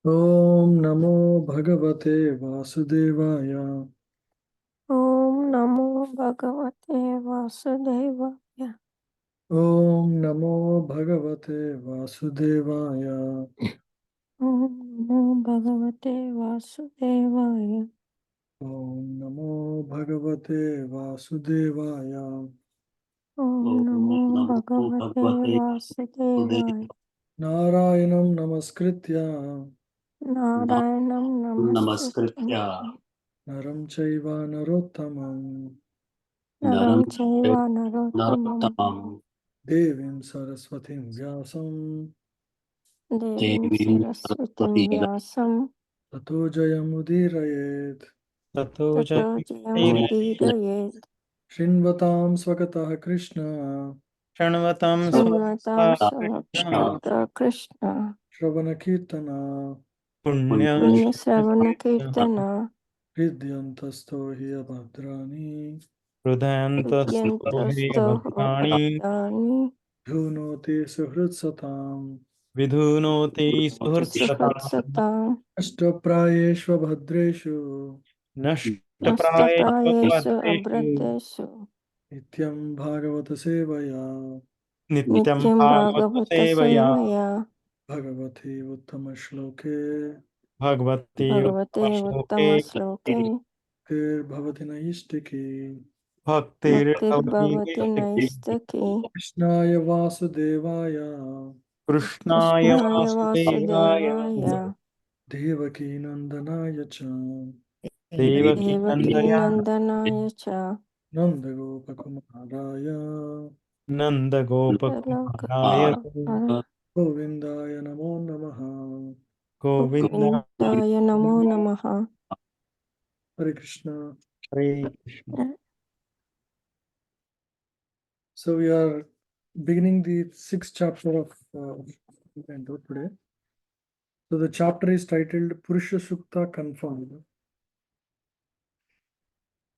Om Namo Bhagavate Vasudevaya. Om Namo Bhagavate Vasudevaya. Om Namo Bhagavate Vasudevaya. Om Namo Bhagavate Vasudevaya. Om Namo Bhagavate Vasudevaya. Om Namo Bhagavate Vasudevaya. Narayanam Namaskritya Narayanam Namaskritya Namaskritya. Naram Chaiva Narottamam Naram Chaiva Narottamam. Narottamam Devim Saraswatim Vyasam Devim Devim Saraswatim Saraswati Vyasam. Tato Jayamudirayeet Tato Jayamudidayet. Shinvatam Swakatah Krishna Shanvatam Srimad Krishna Swakata Krishna. Shravana Kirtana Punya Punya Sravana Kirtana. Hridyantasto hi abhadrani Hridayantastohe Vidyantasto Bhadrani Bhadrani. dhunoti suhritsatam Vidhunoti Suhurtsata Suhatsatam. ashtaprayeshva bhadreshu Nashtaprayesva Nastapayeshu Bhadreshu Abhradeshu. nityam bhagavata sevaya Nityam Nityam Bhagavata Bhagavata Sevaya Sevaya. bhagavati uttama shloke Bhagavati Bhagavate Uttama Uttama Sloke. tir bhavati naistiki Bhaktir Bhaktir Bhavati Bhavati Naistaki. krishnaya vasudevaya Krishnaya Krishnaya Vasudevaya Vasudevaya. devaki nandanaya cha Devaki Devaki Nandaya Nandanaya Cha. nandagopakumaraya Nanda Gopakumaraya Loka. govindaya namo namaha. Govinda Govindaya Namo Namaha. Hare Krishna. Hare Krishna. So we are beginning the sixth chapter of Canto today. So the chapter is titled Purusha Suktha Confirmed.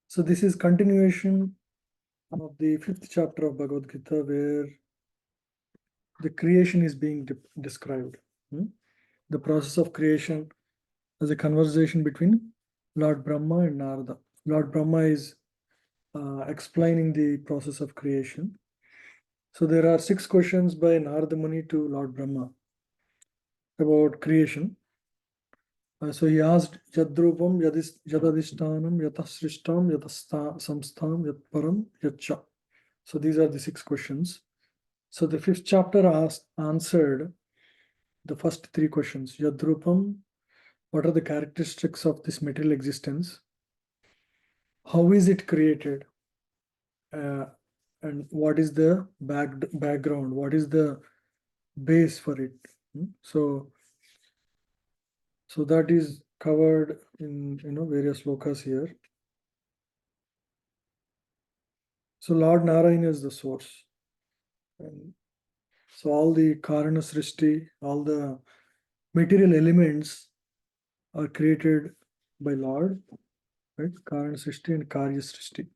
So this is continuation of the fifth chapter of Bhagavad Gita, where the creation is being described. The process of creation as a conversation between Lord Brahma and Narada. Lord Brahma is explaining the process of creation. So there are 6 questions by Narada Muni to Lord Brahma about creation. So he asked Yadrupam, Yadadishtanam, Yatasrishtam, Samstham, Yatparam, Yatcha. So these are the 6 questions. So the 5th chapter answered the first 3 questions. Yadrupam, what are the characteristics of this material existence? How is it created? And what is the background? What is the base for it? So that is covered in various slokas here. So Lord Narayana is the source. And so all the Karana Srishti, all the material elements are created by Lord, right? Karana Srishti and Karya Srishti.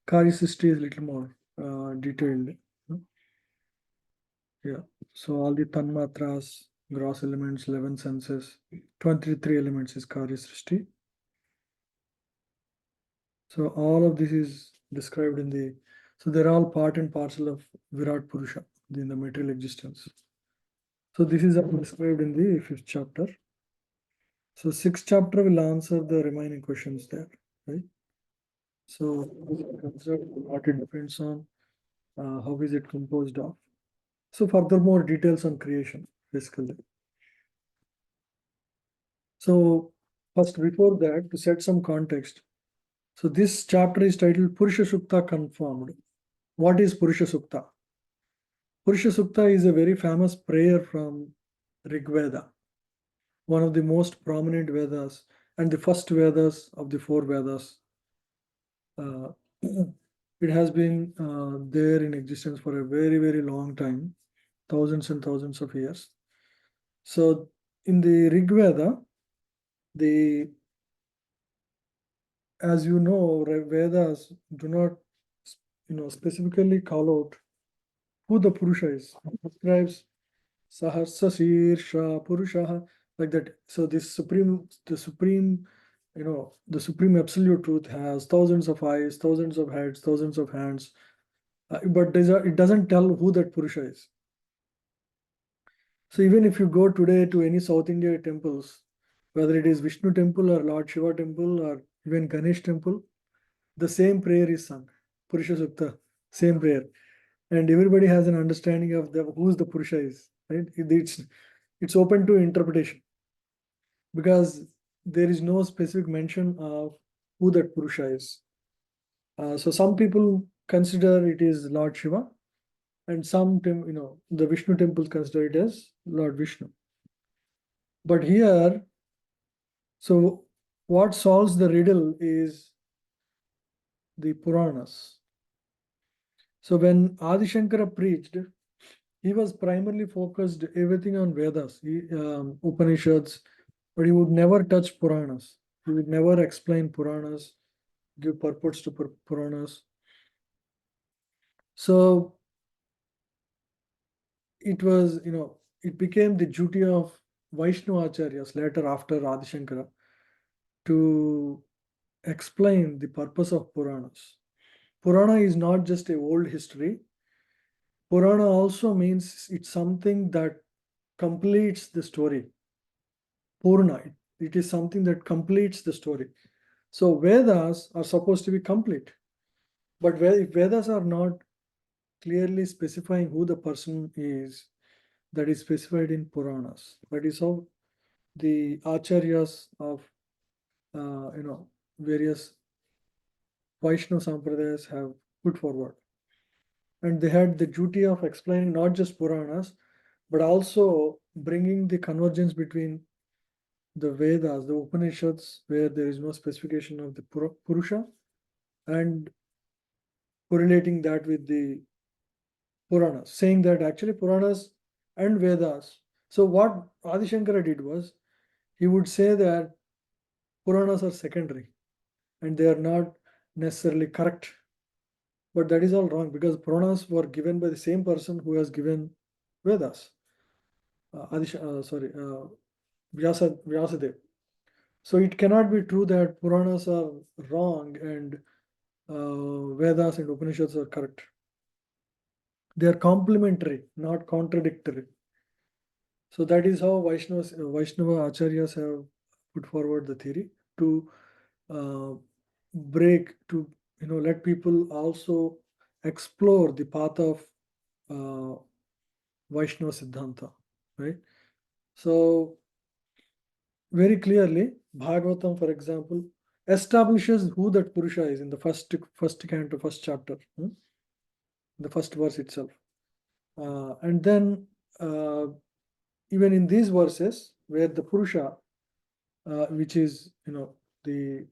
Karya Srishti is a little more detailed. Yeah. So all the Tanmatras, gross elements, 11 senses, 23 elements is Karya Srishti. So all of this is described in the, so they're all part and parcel of Virat Purusha in the material existence. So this is described in the 5th chapter. So 6th chapter will answer the remaining questions there, right? So what it depends on, how is it composed of. So furthermore details on creation, basically. So first, before that, to set some context, so this chapter is titled Purusha Sukta Confirmed. What is Purusha Sukta? Purusha Sukta is a very famous prayer from Rig Veda, one of the most prominent Vedas and the first Vedas of the 4 Vedas. It has been there in existence for a very, very long time, thousands and thousands of years. So in the Rig Veda, as you know, Vedas do not specifically call out who the Purusha is. It describes Sahasra Sirsha Purusha like that. So the supreme, the supreme absolute truth has thousands of eyes, thousands of heads, thousands of hands, but it doesn't tell who that Purusha is. So even if you go today to any South India temples, whether it is Vishnu temple or Lord Shiva temple or even Ganesh temple, the same prayer is sung, Purusha Suktha, same prayer, and everybody has an understanding of who's the Purusha is. Right? It's open to interpretation because there is no specific mention of who that Purusha is. So some people consider it is Lord Shiva, and some the Vishnu temples consider it as Lord Vishnu. But here, so what solves the riddle is the Puranas. So when Adi Shankara preached, he was primarily focused everything on Vedas, Upanishads, but he would never touch Puranas. He would never explain Puranas, give purports to Puranas. So it was, it became the duty of Vaishnava Acharyas later after Adi Shankara to explain the purpose of Puranas. Purana is not just a old history. Purana also means it's something that completes the story. Purna, it is something that completes the story. So Vedas are supposed to be complete. But if Vedas are not clearly specifying who the person is, that is specified in Puranas. That is how the Acharyas of various Vaishnava Sampradayas have put forward. And they had the duty of explaining not just Puranas, but also bringing the convergence between the Vedas, the Upanishads, where there is no specification of the Purusha, and correlating that with the Puranas, saying that actually Puranas and Vedas. So what Adi Shankara did was, he would say that Puranas are secondary and they are not necessarily correct. But that is all wrong because Puranas were given by the same person who has given Vedas. Vyasadev. So it cannot be true that Puranas are wrong and Vedas and Upanishads are correct. They are complementary, not contradictory. So that is how Vaishnava Acharyas have put forward the theory to let people also explore the path of Vaishnava Siddhanta, right? So very clearly, Bhagavatam, for example, establishes who that Purusha is in the first canto, first chapter, the first verse itself. And then even in these verses, where the Purusha, which is the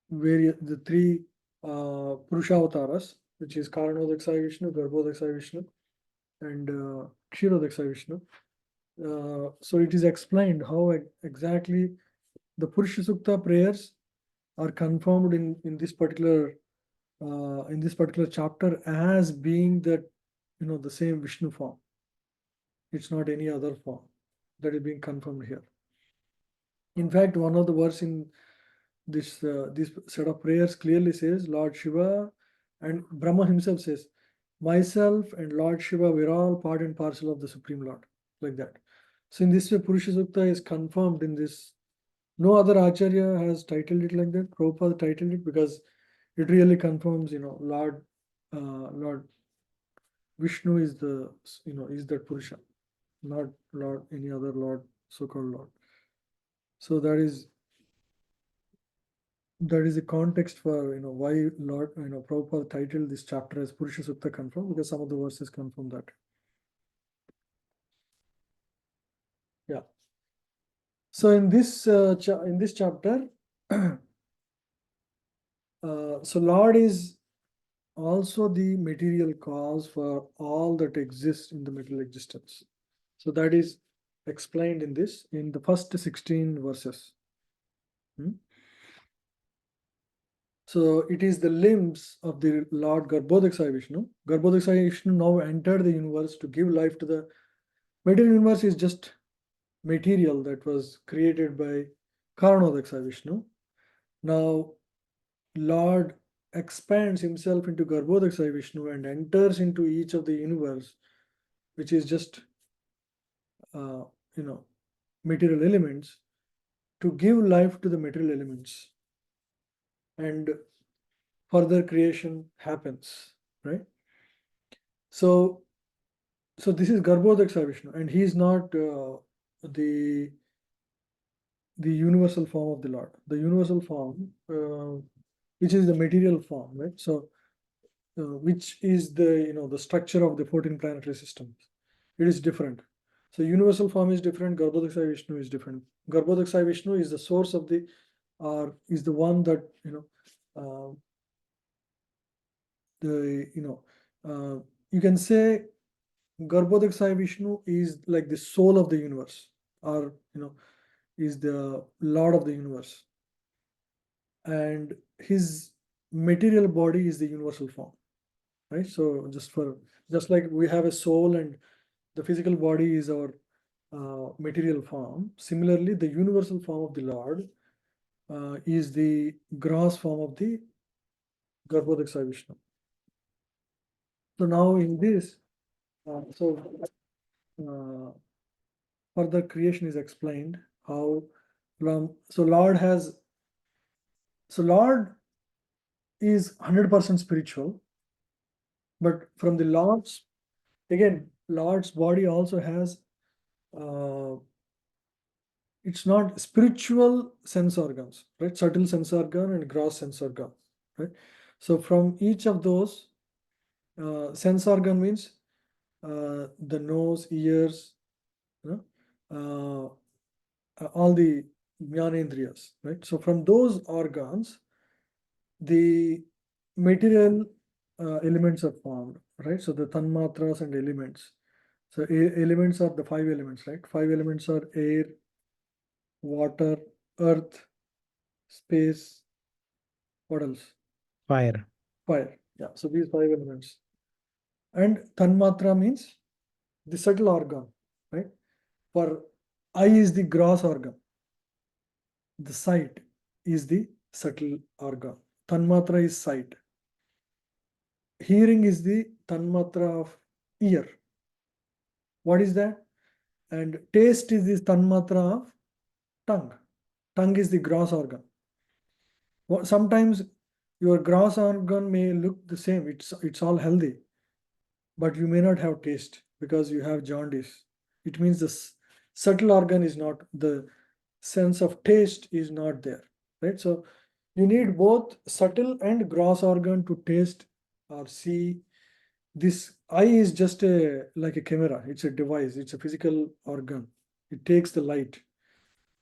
the three Purusha avatars, which is Karanodakshaya Vishnu, Garbhodakshaya Vishnu, and Kshirodakshaya Vishnu. So it is explained how exactly the Purusha Sukta prayers are confirmed in this particular chapter as being that the same Vishnu form. It's not any other form that is being confirmed here. In fact, one of the verses in this set of prayers clearly says, Lord Shiva, and Brahma himself says, myself and Lord Shiva, we're all part and parcel of the Supreme Lord, like that. So in this way, Purusha Sukta is confirmed in this. No other Acharya has titled it like that. Prabhupada titled it because it really confirms, Lord Vishnu is is that Purusha, not Lord any other Lord, so-called Lord. So that is the context for why Lord Prabhupada titled this chapter as Purusha Sukta confirmed, because some of the verses confirm that. Yeah. So in this chapter, so Lord is also the material cause for all that exists in the material existence. So that is explained in the first 16 verses. So it is the limbs of the Lord Garbhodakshaya Vishnu. Garbhodakshaya Vishnu now entered the universe to give life to the material universe. Is just material that was created by Karanodaksa Vishnu. Now, Lord expands himself into Garbhodaksa Vishnu and enters into each of the universe, which is just, material elements, to give life to the material elements. And further creation happens, right? So this is Garbhodaksa Vishnu, and he is not the universal form of the Lord. The universal form, which is the material form, right? So, which is the structure of the 14 planetary systems. It is different. So universal form is different. Garbhodaksa Vishnu is different. Garbhodaksa Vishnu is the source of the, or is the one that you can say Garbhodaksa Vishnu is like the soul of the universe, or is the Lord of the universe, and his material body is the universal form, right? So just like we have a soul and the physical body is our material form, similarly the universal form of the Lord is the gross form of the Garbhodaksa Vishnu. So now in this, further creation is explained how Lord is 100% spiritual, but from the Lord's body also has it's not spiritual sense organs, right? Subtle sense organ and gross sense organ, right? So from each of those sense organ means the nose, ears, all the jnanendriyas, right? So from those organs, the material elements are formed, right? So the tanmatras and elements. So elements are the 5 elements, right? 5 elements are air, water, earth, space. What else? Fire. Fire. Yeah. So these 5 elements. And tanmatra means the subtle organ, right? For eye is the gross organ. The sight is the subtle organ. Tanmatra is sight. Hearing is the tanmatra of ear. What is that? And taste is the tanmatra of tongue. Tongue is the gross organ. Sometimes your gross organ may look the same. It's all healthy, but you may not have taste because you have jaundice. It means the subtle organ is not, the sense of taste is not there, right? So you need both subtle and gross organ to taste or see. This eye is just like a camera. It's a device. It's a physical organ. It takes the light.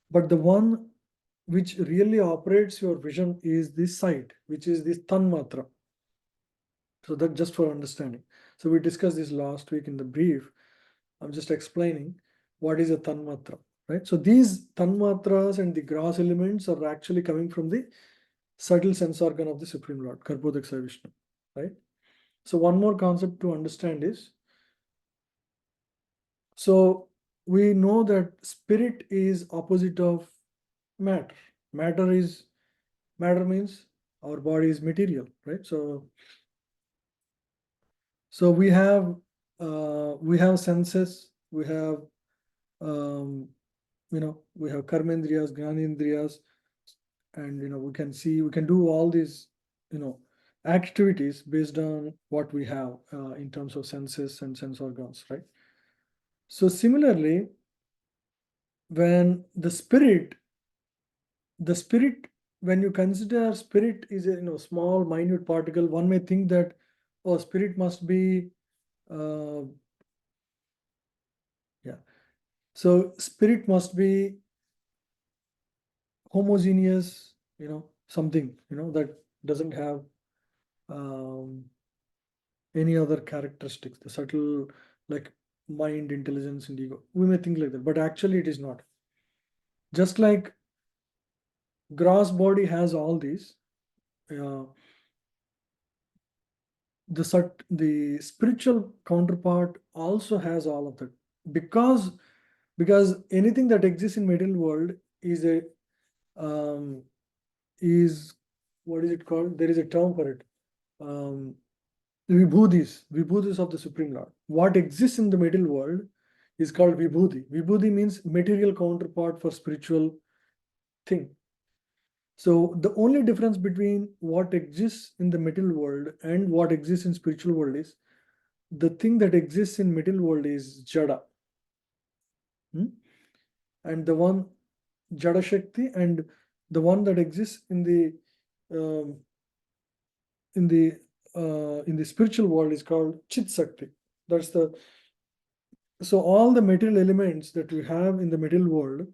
But the one which really operates your vision is this sight, which is this tanmatra. So that just for understanding. So we discussed this last week in the brief. I'm just explaining what is a tanmatra, right? So these tanmatras and the gross elements are actually coming from the subtle sense organ of the Supreme Lord, Garbhodaksa Vishnu, right? So one more concept to understand is, so we know that spirit is opposite of matter. Matter means our body is material, right? So we have senses, we have we have karmendriyas, jnanendriyas, and we can see, we can do all these activities based on what we have in terms of senses and sense organs, right? So similarly, when the spirit, when you consider spirit is a small minute particle, one may think that, oh, spirit must be so spirit must be homogeneous, something that doesn't have any other characteristics, the subtle, like mind, intelligence, and ego. We may think like that, but actually it is not. Just like gross body has all these, the spiritual counterpart also has all of that, because because anything that exists in material world is a is what is it called? There is a term for it. Vibhudis of the Supreme Lord. What exists in the material world is called Vibhuti. Vibhuti means material counterpart for spiritual thing. So the only difference between what exists in the material world and what exists in spiritual world is the thing that exists in material world is Jada. And the one Jada Shakti, and the one that exists in the um, in the spiritual world is called Chit Shakti. That's the so all the material elements that we have in the material world,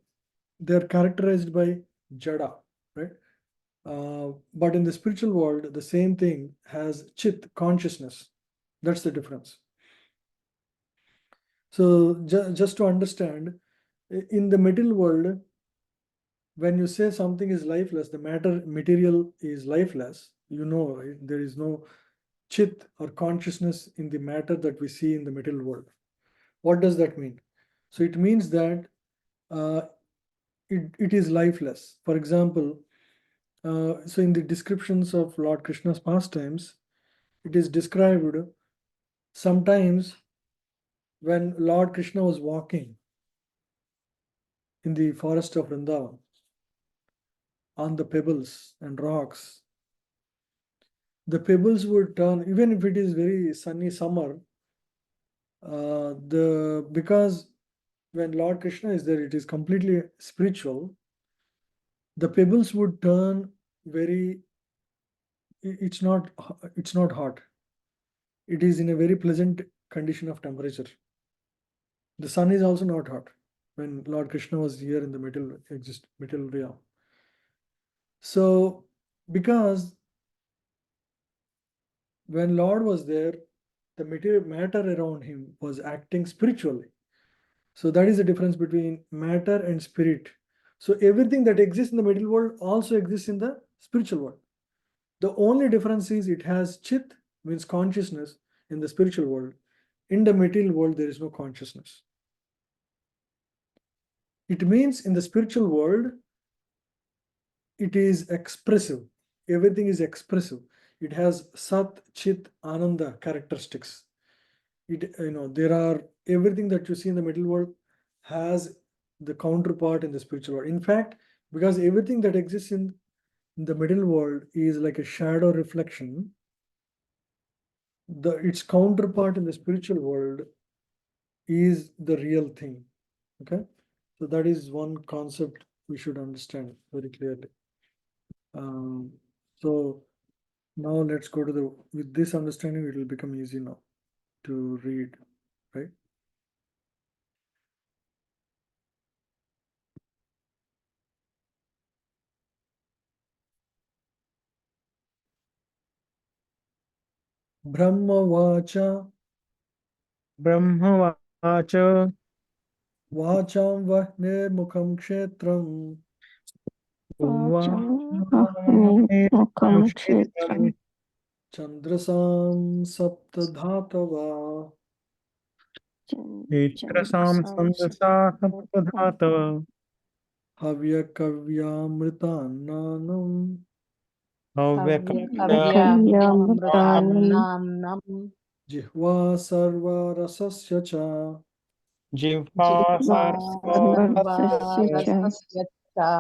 they are characterized by Jada, right? But in the spiritual world, the same thing has Chit, consciousness. That's the difference. So just to understand, in the material world, when you say something is lifeless, the material is lifeless, you know, right? There is no chit or consciousness in the matter that we see in the material world. What does that mean? So it means that it is lifeless. For example, so in the descriptions of Lord Krishna's pastimes, it is described sometimes when Lord Krishna was walking in the forest of Vrindavan on the pebbles and rocks, the pebbles would turn, even if it is very sunny summer, because when Lord Krishna is there, it is completely spiritual. The pebbles would turn very. It's not hot. It is in a very pleasant condition of temperature. The sun is also not hot when Lord Krishna was here in the middle realm. So, because when Lord was there, the material matter around him was acting spiritually. So that is the difference between matter and spirit. So everything that exists in the material world also exists in the spiritual world. The only difference is it has chit, means consciousness, in the spiritual world. In the material world, there is no consciousness. It means in the spiritual world, it is expressive. Everything is expressive. It has Sat, Chit, Ananda characteristics. There are everything that you see in the middle world has the counterpart in the spiritual world. In fact, because everything that exists in the middle world is like a shadow reflection, its counterpart in the spiritual world is the real thing. Okay, so that is one concept we should understand very clearly. So now let's go to with this understanding, it will become easy now to read, right? Brahmavacha ब्रह्मवाच Vacham Vahnirmukham Kshetram Mukam Kshetram Chandrasam Saptadhatava चित्रसां छन्दसा सप्तधातव Havyakavyamritananam हव्यकव्यामृतान्नं Kavyamritanam Jihva Sarva Rasasya Cha. जिह्वा Jitva सर्वरसस्य च। Sarvarasasya cha.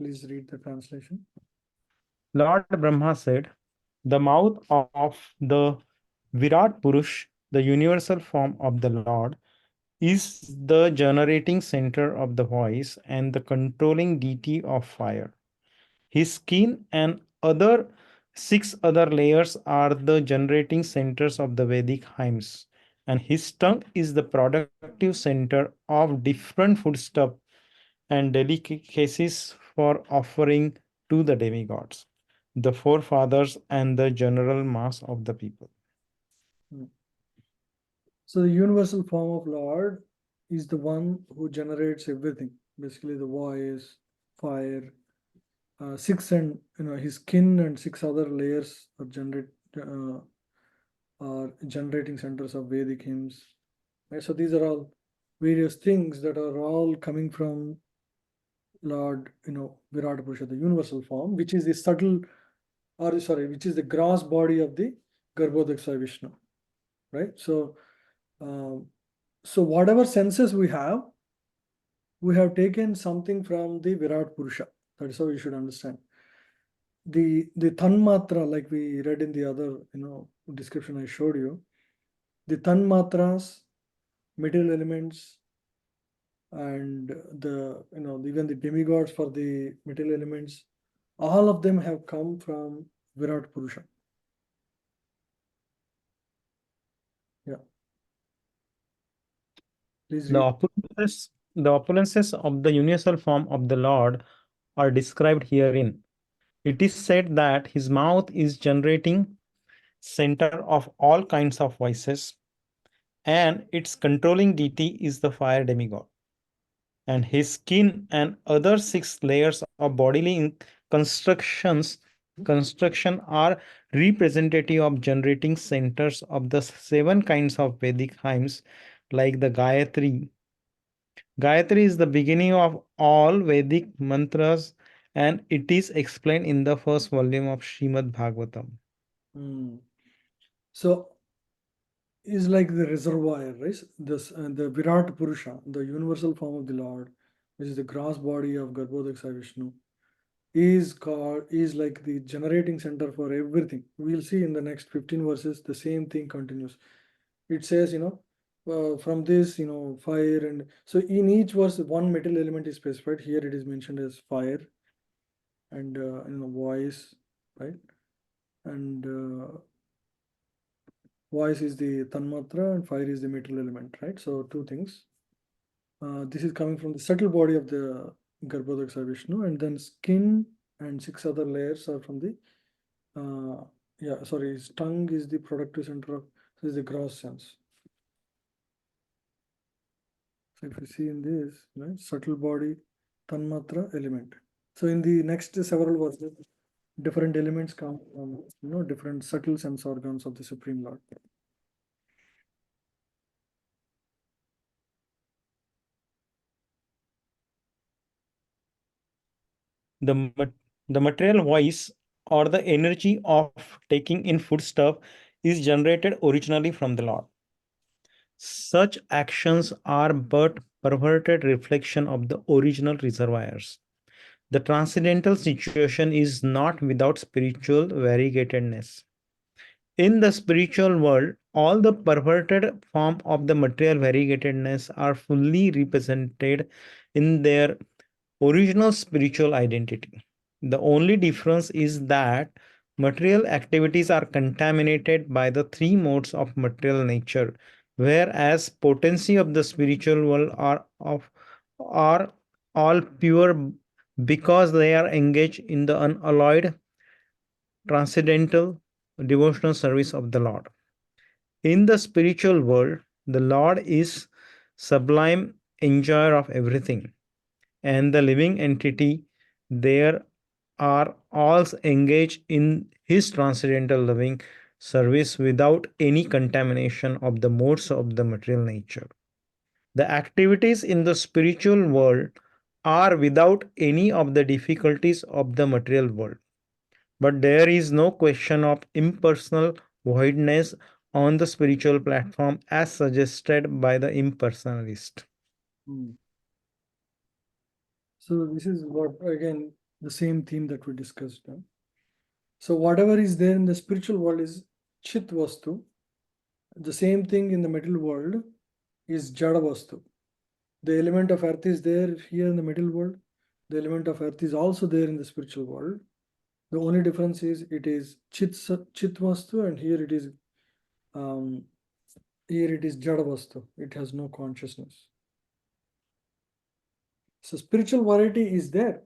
Please read the translation. Lord Brahma said, the mouth of the Virat Purush, the universal form of the Lord, is the generating center of the voice and the controlling deity of fire. His skin and other 6 other layers are the generating centers of the Vedic hymns, and his tongue is the productive center of different foodstuff and delicacies for offering to the demigods, the forefathers, and the general mass of the people. So the universal form of Lord is the one who generates everything. Basically, the voice, fire, six and his skin and 6 other layers are generating centers of Vedic hymns. Right? So these are all various things that are all coming from Lord, Virat Purusha, the universal form, which is the subtle, or sorry, which is the gross body of the Garbhodaksa Vishnu, right? So, so whatever senses we have taken something from the Virat Purusha. That is how you should understand. The Tanmatra, like we read in the other, description I showed you, the Tanmatras, material elements, and even the demigods for the material elements, all of them have come from Virat Purusha. Yeah. Please The read. opulences of the universal form of the Lord are described herein. It is said that his mouth is generating center of all kinds of voices, and its controlling deity is the fire demigod. And his skin and other 6 layers of bodily construction are representative of generating centers of the 7 kinds of Vedic hymns, like the Gayatri. Gayatri is the beginning of all Vedic mantras, and it is explained in the first volume of Srimad Bhagavatam. So is like the reservoir, right? This the Virat Purusha, the universal form of the Lord, which is the gross body of Garbhodaksa Vishnu, is like the generating center for everything. We'll see in the next 15 verses the same thing continues. It says, from this, fire, and so in each verse one metal element is specified. Here it is mentioned as fire and voice, right? And voice is the tanmatra and fire is the metal element, right? So two things. This is coming from the subtle body of the Garbhodaksa Vishnu, and then skin and 6 other layers are from the his tongue is the productive center of, so is the gross sense. So if you see in this, right, subtle body, tanmatra, element. So in the next several verses, different elements come from different subtle sense organs of the Supreme Lord. The material voice, or the energy of taking in foodstuff, is generated originally from the Lord. Such actions are but perverted reflection of the original reservoirs. The transcendental situation is not without spiritual variegatedness. In the spiritual world, all the perverted form of the material variegatedness are fully represented in their original spiritual identity. The only difference is that material activities are contaminated by the 3 modes of material nature, whereas potency of the spiritual world are all pure because they are engaged in the unalloyed transcendental devotional service of the Lord. In the spiritual world, the Lord is sublime enjoyer of everything, and the living entity there are all engaged in his transcendental loving service without any contamination of the modes of the material nature. The activities in the spiritual world are without any of the difficulties of the material world. But there is no question of impersonal voidness on the spiritual platform as suggested by the impersonalist. So this is what, again, the same theme that we discussed. So whatever is there in the spiritual world is Chit Vastu. The same thing in the material world is Jada Vastu. The element of earth is there here in the material world. The element of earth is also there in the spiritual world. The only difference is it is Chit Vastu, and here it is Jada Vastu. It has no consciousness. So spiritual variety is there.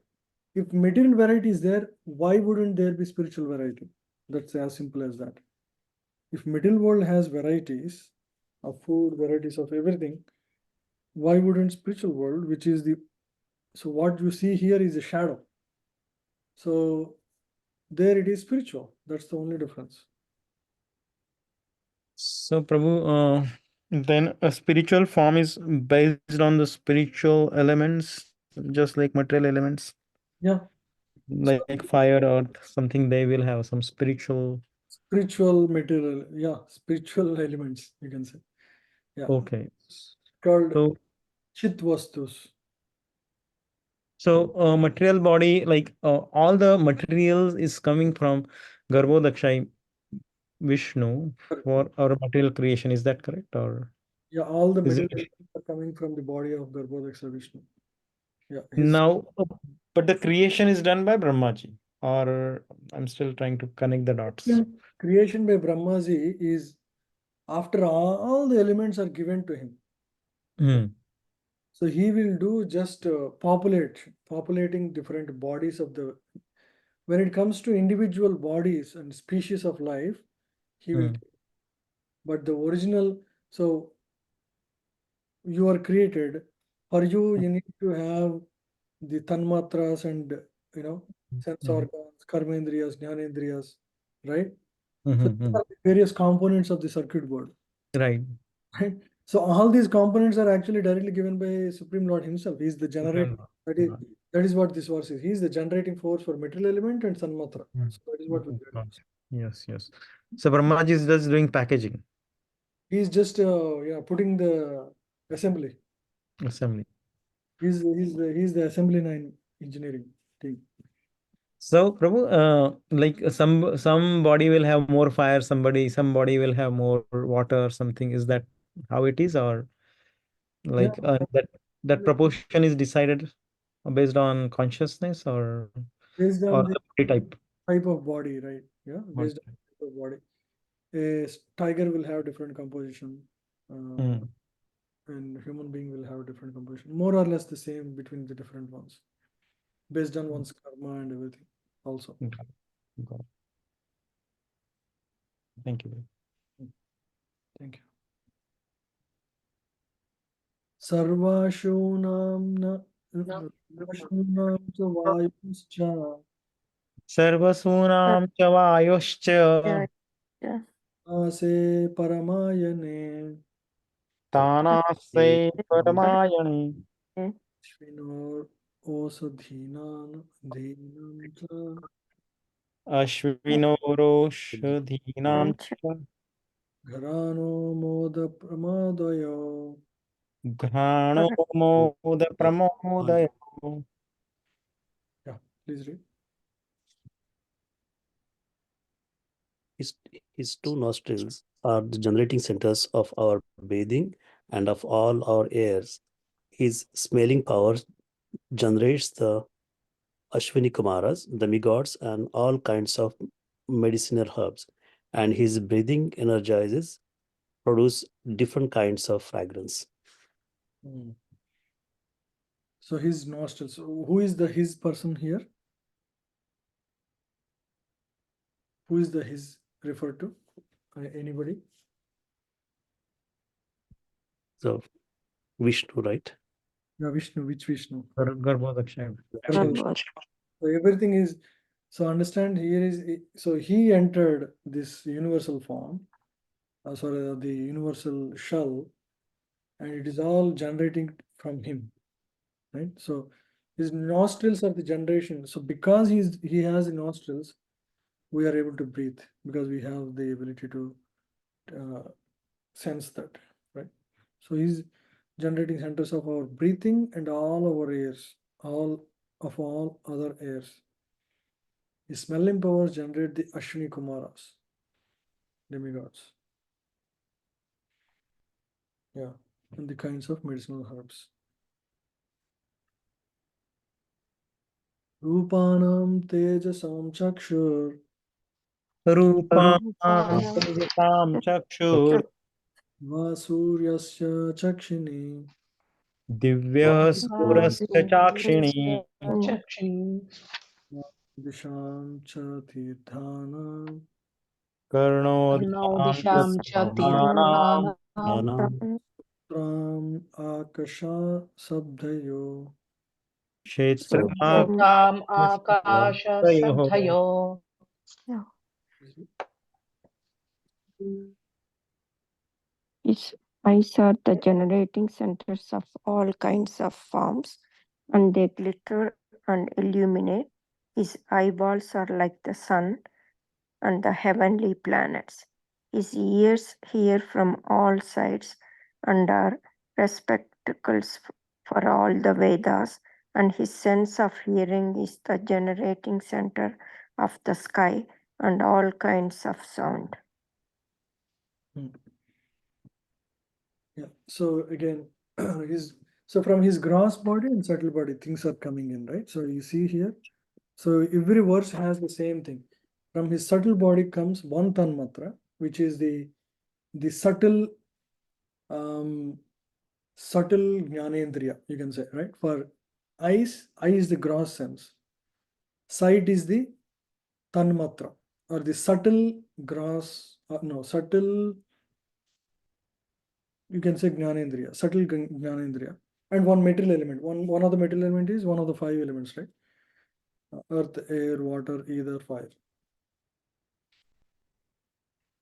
If material variety is there, why wouldn't there be spiritual variety? That's as simple as that. If material world has varieties of food, varieties of everything, why wouldn't spiritual world, which is so what you see here is a shadow. So there it is spiritual. That's the only difference. So, Prabhu, Then a spiritual form is based on the spiritual elements, just like material elements, Yeah. like fire, earth, something they will have some spiritual. Spiritual material, yeah, spiritual elements, you can say. Yeah, Okay. called So, chit vastus. material body, like all the materials is coming from Garbhodakshai Vishnu for our material creation. Is that correct? Or Yeah, all the is material it elements are coming from the body of Garbhodaksa Vishnu. Yeah, his now? But the creation is done by Brahmaji, or I'm still trying to connect the dots. creation by Brahmaji is after all the elements are given to him. Hmm. So he will do just populating different bodies of the. When it comes to individual bodies and species of life, he will. Hmm. But the original, so you are created. For you, you need to have the tanmatras and sense Mhm. organs, karmendriyas, jnanendriyas, right? So Mhm, these mhm. are the various components of the circuit board. Right. Right? So all these components are actually directly given by Supreme Lord himself. He's the generator. That is what this verse is. He's the generating force for material element and Sanmatra. Mm. So that is what we Mhm. get. Yes, yes. So Brahmaji is just doing packaging, He's just putting the assembly. assembly. He's the assembly line engineering team. So Prabhu, like some body will have more fire, some body will have more water, something. Is that how it is, or Yeah, like that proportion is decided based on consciousness based or on the the body type? type of body, right? Yeah, based on Okay. the type of body. A tiger will have different composition, Mm. and human being will have different composition. More or less the same between the different ones, based on one's karma and everything. Also, Got it. Got it. Thank you. thank you. Sarvashunam Sarvashunam cha vayuscha Sarvasunam cha vayoscha Yeah. ase paramayane tanase paramayane Shvinor osadhinan dhinam cha Ashvinoroshadhinam cha Gharano moda pramadoyo. Ghano moda pramodayo. Yeah, please read. His, his two nostrils are the generating centers of our breathing and of all our airs. His smelling power generates the Ashwini Kumaras, demigods, and all kinds of medicinal herbs. And his breathing energizes, produce different kinds of fragrance. So his nostrils. So who is the his person here? Who is the his referred to? Anybody? So Vishnu, right? Yeah, Vishnu. Which Vishnu? Garbhodakshaya. So everything is. So understand here is so he entered this universal form, sorry, the universal shell, and it is all generating from him, right? So his nostrils are the generation. So because he has nostrils, we are able to breathe because we have the ability to sense that, right? So he's generating centers of our breathing and all our airs, all other airs. The smelling powers generate the Ashwini Kumaras, demigods. Yeah, and the kinds of medicinal herbs. Rupanam tejasam chakshur Rupam Rupam tejasam chakshur vasuryasya chakshini divya surasya chakshini Chakshini. disham cha tirthanam Karnau karnodham disham cha dhanam tirthanam. Ram akasha sabdayo. kshetraka Kshetraam akasha prayoho. sadhayo. It's Eyes are the generating centers of all kinds of forms, and they glitter and illuminate. His eyeballs are like the sun and the heavenly planets. His ears hear from all sides and are receptacles for all the Vedas, and his sense of hearing is the generating center of the sky and all kinds of sound. Yeah. So again, from his gross body and subtle body, things are coming in, right? So you see here. So every verse has the same thing. From his subtle body comes one tanmatra, which is the subtle subtle jnanendriya, you can say, right? For eyes, eye is the gross sense. Sight is the tanmatra, or the subtle gross, subtle, you can say jnanendriya, subtle jnanendriya. And one material element. One of the material element is one of the 5 elements, right? Earth, air, water, ether, fire.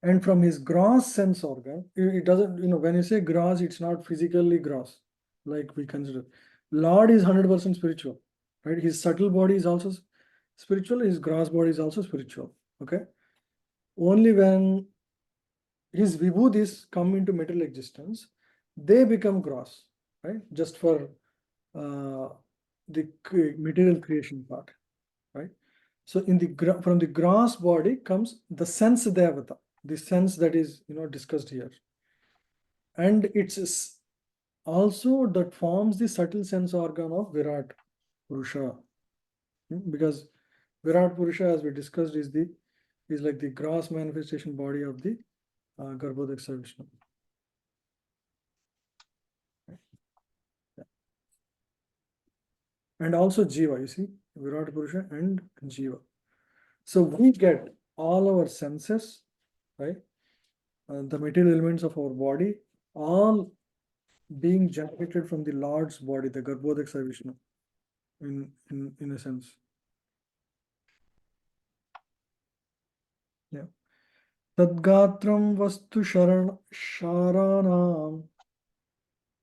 And from his gross sense organ, it doesn't, when you say gross, it's not physically gross, like we consider. Lord is 100% spiritual, right? His subtle body is also spiritual, his gross body is also spiritual, okay? Only when his vibhudis come into material existence, they become gross, right? Just for the material creation part, right? So from the gross body comes the sense devata, the sense that is discussed here, and it's also that forms the subtle sense organ of Virat Purusha, because Virat Purusha, as we discussed, is like the gross manifestation body of the Garbhodaksa Vishnu. And also Jiva, you see, Virat Purusha and Jiva. So we get all our senses, right? The material elements of our body, all being generated from the Lord's body, the Garbhodaksa Vishnu, in a sense. Yeah. Tadgatram vastu sharanam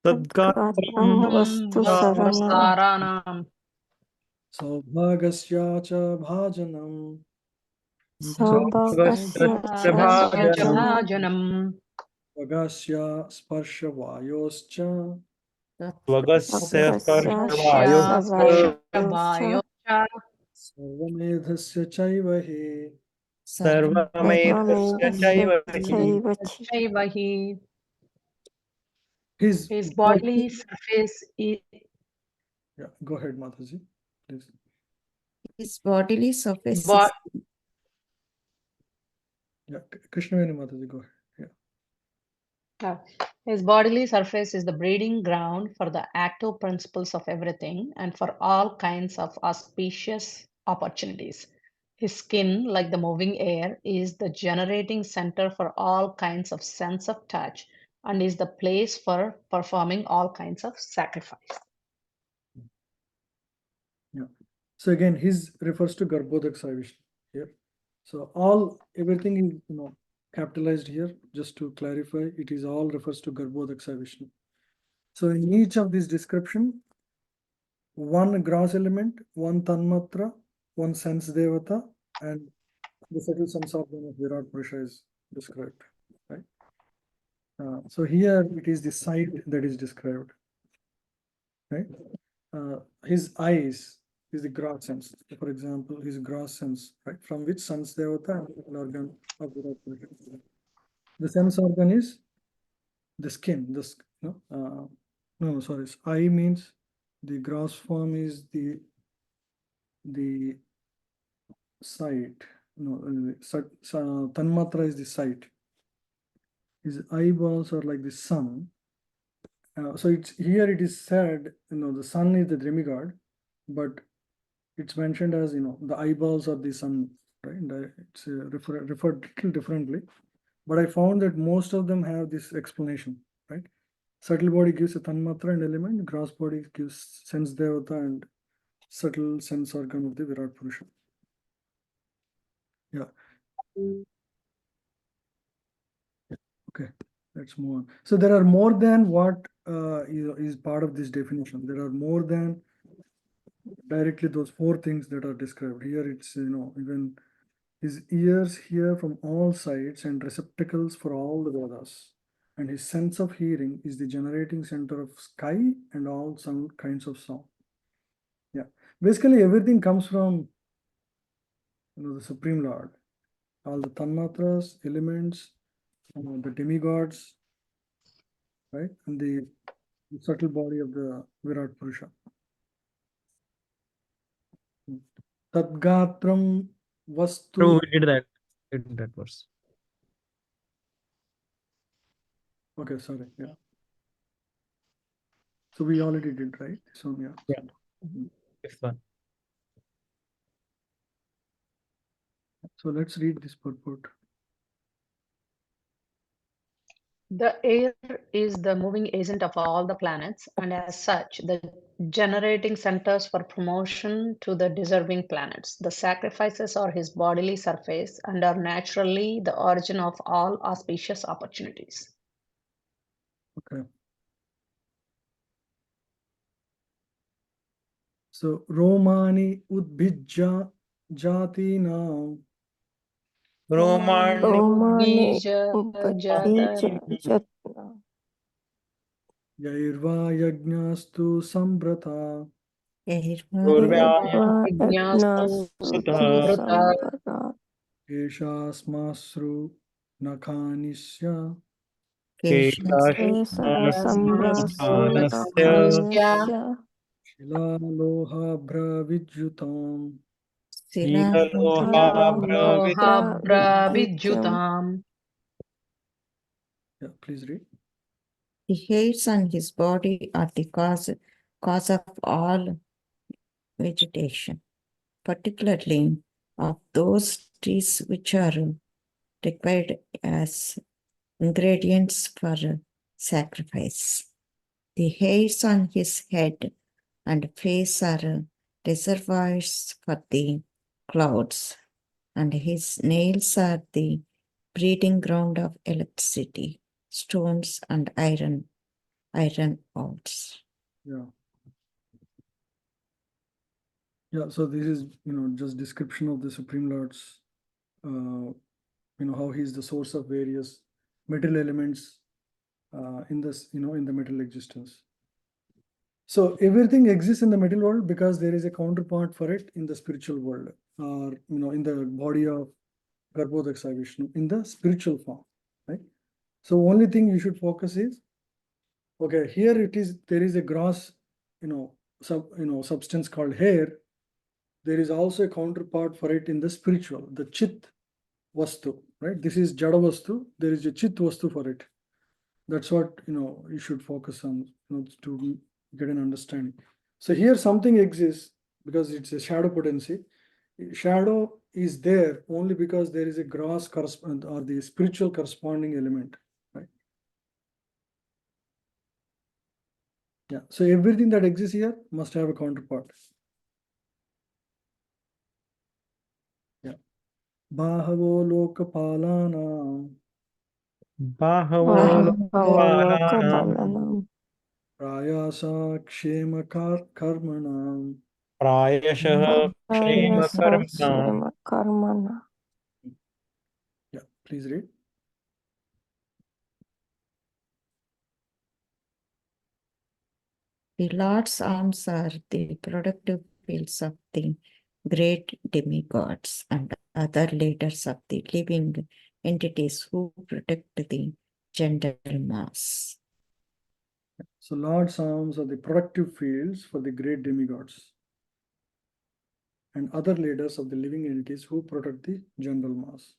Tadgatram vastu saranam Saranam Saubhagasya cha bhajanam Saubhagasya Bhagasya cha bhajanam bhajanam Vagasya sparsha vayoscha Vagasya Vagasya Bhagasya sparsha sparsha vayoscha sarvamedhasya chaivahe. Sarvamedhasya Sarvamedhasya chaivahi. chaivachi. Shaivahi. His His body. bodily surface is Yeah, go ahead, Mataji, please. His bodily surface bo- is Yeah, Krishnaveni Mataji, go ahead. Yeah. his bodily surface is the breeding ground for the active principles of everything and for all kinds of auspicious opportunities. His skin, like the moving air, is the generating center for all kinds of sense of touch and is the place for performing all kinds of sacrifice. Yeah. So again, his refers to Garbhodaksa Vishnu here. So everything is capitalized here. Just to clarify, it is all refers to Garbhodaksa Vishnu. So in each of these description, one gross element, one tanmatra, one sense devata, and the subtle sense organ of Virat Purusha is described, right? So here it is the sight that is described, right? His eyes is the gross sense. For example, his gross sense, right? From which sense devata and organ of Virat Purusha. The sense organ is the skin. No, sorry. Eye means the gross form is the sight. No, tanmatra is the sight. His eyeballs are like the sun. So it's here it is said, the sun is the demigod, but it's mentioned as, the eyeballs of the sun, right? And it's referred little differently, but I found that most of them have this explanation, right? Subtle body gives a tanmatra and element, gross body gives sense devata and subtle sense organ of the Virat Purusha. Yeah. Okay. Let's move on. So there are more than what is part of this definition. There are more than directly those four things that are described here. It's even his ears hear from all sides and receptacles for all the Vedas, and his sense of hearing is the generating center of sky and all sound kinds of sound. Yeah, basically everything comes from the Supreme Lord. All the tanmatras, elements, the demigods, right, and the subtle body of the Virat Purusha. Tadgatram vastu. True, we did that. Did that verse. Okay, sorry. Yeah. So we already did, right? So yeah. Yeah. This one. So let's read this purport. The air is the moving agent of all the planets, and as such, the generating centers for promotion to the deserving planets. The sacrifices are his bodily surface and are naturally the origin of all auspicious opportunities. Okay. So Romani Udbhijja Jati now. Roman Romani Bija Upatija Jata Jatna Yairva Yajnastu Sambrata. Purvaya Vignastu Yajnastu Sutha Samvrata Sambhara Keshasmasru Nakanisya. Kesa Sambrasu Kesasmasya Nakanyasya Shila Loha Bhravidyutam. Loha Vidyutam. Vidyutam. Yeah, please read. The hairs on his body are the cause of all vegetation, particularly of those trees which are required as ingredients for sacrifice. The hairs on his head and face are reservoirs for the clouds, and his nails are the breeding ground of electricity, stones, and iron ores. Yeah. Yeah, so this is just description of the Supreme Lord's how he is the source of various material elements in this in the material existence. So everything exists in the material world because there is a counterpart for it in the spiritual world, or in the body of Garbhodaksa Vishnu in the spiritual form, right? So only thing you should focus is, okay, here there is a gross substance called hair. There is also a counterpart for it in the spiritual, the chit vastu, right? This is jada vastu. There is a chit vastu for it. That's what you should focus on to get an understanding. So here something exists because it's a shadow potency. Shadow is there only because there is a gross correspond or the spiritual corresponding element, right? Yeah. So everything that exists here must have a counterpart. Yeah. Bahavo lokapalana Bahavo Lokapalanam Lokapalanam prayasa kshema karmanam. Prayashah Kshema Karmanam. Karmana. Yeah, please read. The Lord's arms are the productive fields of the great demigods and other leaders of the living entities who protect the general mass. So Lord's arms are the productive fields for the great demigods and other leaders of the living entities who protect the general mass.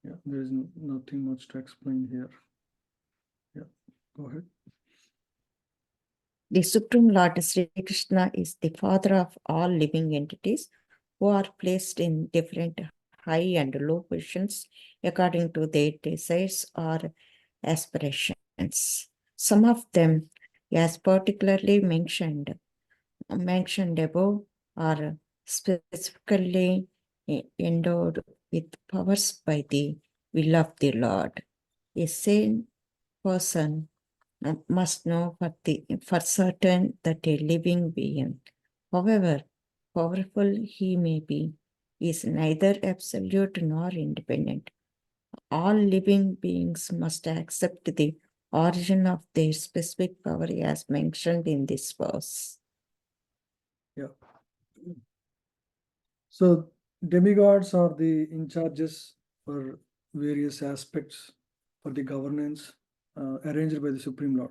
Yeah, there is nothing much to explain here. Yeah, go ahead. The Supreme Lord Sri Krishna is the father of all living entities who are placed in different high and low positions according to their desires or aspirations. Some of them, as particularly mentioned above, are specifically endowed with powers by the will of the Lord. A sane person must know for certain that a living being, however powerful he may be, is neither absolute nor independent. All living beings must accept the origin of their specific power as mentioned in this verse. Yeah. So demigods are the in charges for various aspects for the governance arranged by the Supreme Lord.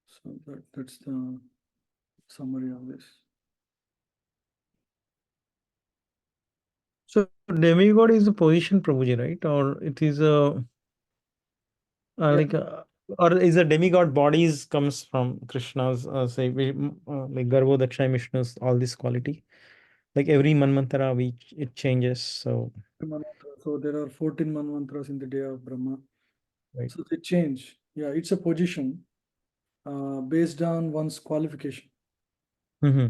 So that's the summary of this. So demigod is a position, Prabhuji, right? Or it is a Yeah. like or is a demigod bodies comes from Krishna's say like Garvo Dakshai Vishnu's all this quality. Like every manvantara it changes. So So there are 14 manvantras in the day of Brahma. right. So they change. Yeah, it's a position based on one's qualification. Mm-hmm.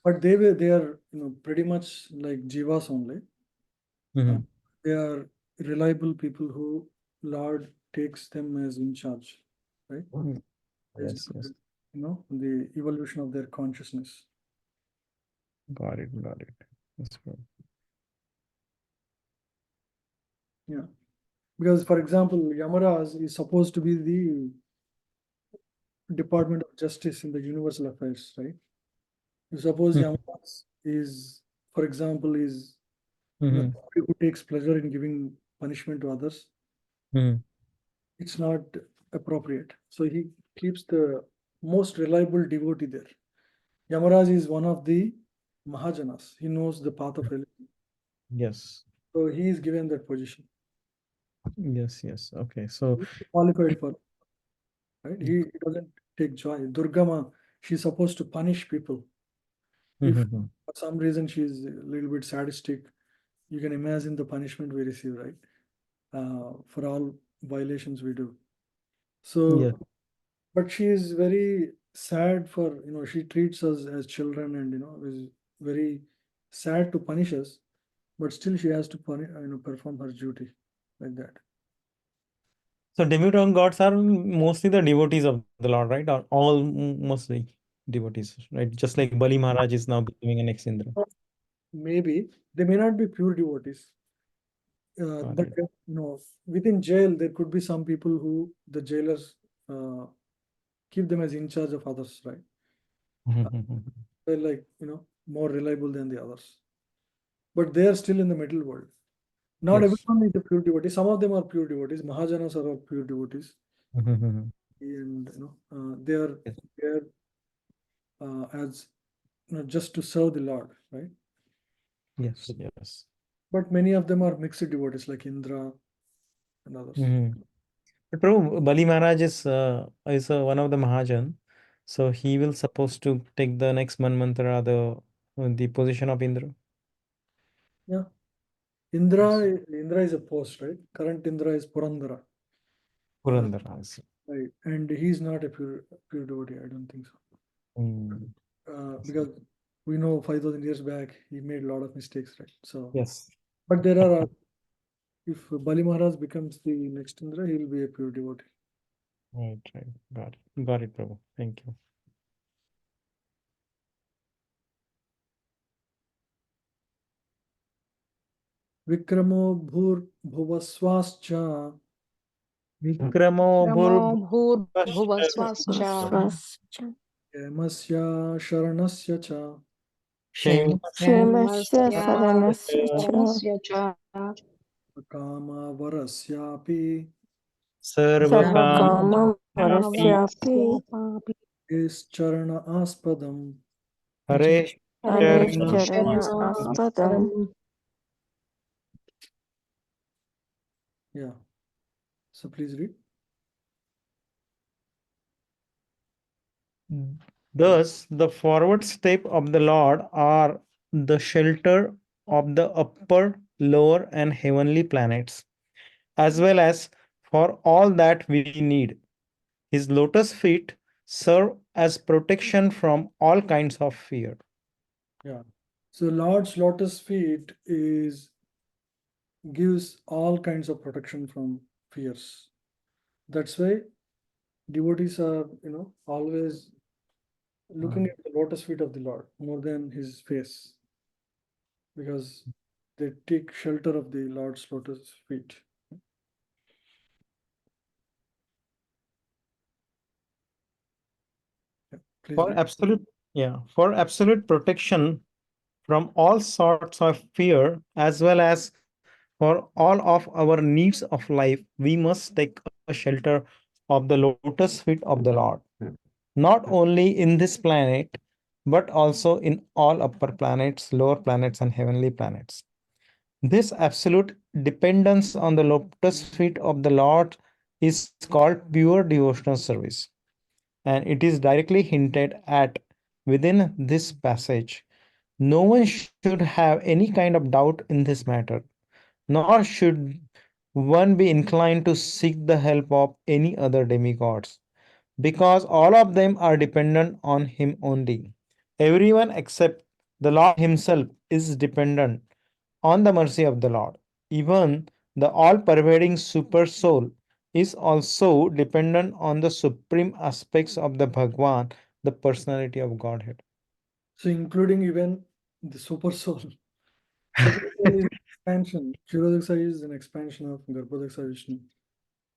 But they are pretty much like jivas only. Mm-hmm. They are reliable people who Lord takes them as in charge, right? Based Yes, on yes. the evolution of their consciousness. Got it. That's good. Yeah, because for example, Yamaraj is supposed to be the Department of Justice in the universal affairs, right? You suppose Yamaraj is, for example, is Mm-hmm. somebody who takes pleasure in giving punishment to others. Mm-hmm. It's not appropriate. So he keeps the most reliable devotee there. Yamaraj is one of the Mahajanas. He knows the path of religion. Yes. So he is given that position. Yes. Okay. So He's qualified for, right? He doesn't take joy. Durgama, she's supposed to punish people. If mm-hmm. for some reason she's a little bit sadistic, you can imagine the punishment we receive, right? For all violations we do. So, Yes. but she is very sad for, she treats us as children and, is very sad to punish us, but still she has to perform her duty like that. So demigod gods are mostly the devotees of the Lord, right? Or all mostly devotees, right? Just like Bali Maharaj is now becoming an ex-Indra. Maybe they may not be pure devotees, Got but it. within jail there could be some people who the jailers keep them as in charge of others, right? They're like more reliable than the others, but they are still in the middle world. Not Yes. everyone is a pure devotee. Some of them are pure devotees. Mahajanas are all pure devotees, and they are Yes. there as just to serve the Lord, right? Yes. But many of them are mixed devotees like Indra and others. But Prabhu, Bali Maharaj is one of the Mahajan, so he will supposed to take the next Manvantara, the position of Indra. Yeah, Indra is a post, right? Current Indra is Purandara, Purandara. I see. right? And he's not a pure devotee. I don't think so. Mm. Because we know 5,000 years back he made a lot of mistakes, right? So, Yes. but there are if Bali Maharaj becomes the next Indra, he'll be a pure devotee. Right. Got it, Prabhu. Thank you. Vikramo bhur bhuvaswascha Vikramo Namo Bhur bhuvasvascha yamasya sharanasya cha Kshemasya Kshemasya saranasya cha saranasya cha kama varasyapi Sarvakam sarvakama varasyapi Papi is charana aspadam. Hare Hare Sharna. charana aspadam. Yeah. So please read. Thus, the forward step of the Lord are the shelter of the upper, lower, and heavenly planets, as well as for all that we need. His lotus feet serve as protection from all kinds of fear. Yeah. So Lord's lotus feet is gives all kinds of protection from fears. That's why devotees are, always looking at the lotus feet of the Lord more than his face, because they take shelter of the Lord's lotus feet. Yeah, please For read. for absolute protection from all sorts of fear, as well as for all of our needs of life, we must take a shelter of the lotus feet of the Lord, not only in this planet, but also in all upper planets, lower planets, and heavenly planets. This absolute dependence on the lotus feet of the Lord is called pure devotional service, and it is directly hinted at within this passage. No one should have any kind of doubt in this matter, nor should one be inclined to seek the help of any other demigods, because all of them are dependent on him only. Everyone except the Lord himself is dependent on the mercy of the Lord. Even the all pervading super soul is also dependent on the supreme aspects of the Bhagwan, the personality of Godhead. So including even the super soul. Super soul is expansion. Kshirodaksa is an expansion of Garbhodaksa Vishnu.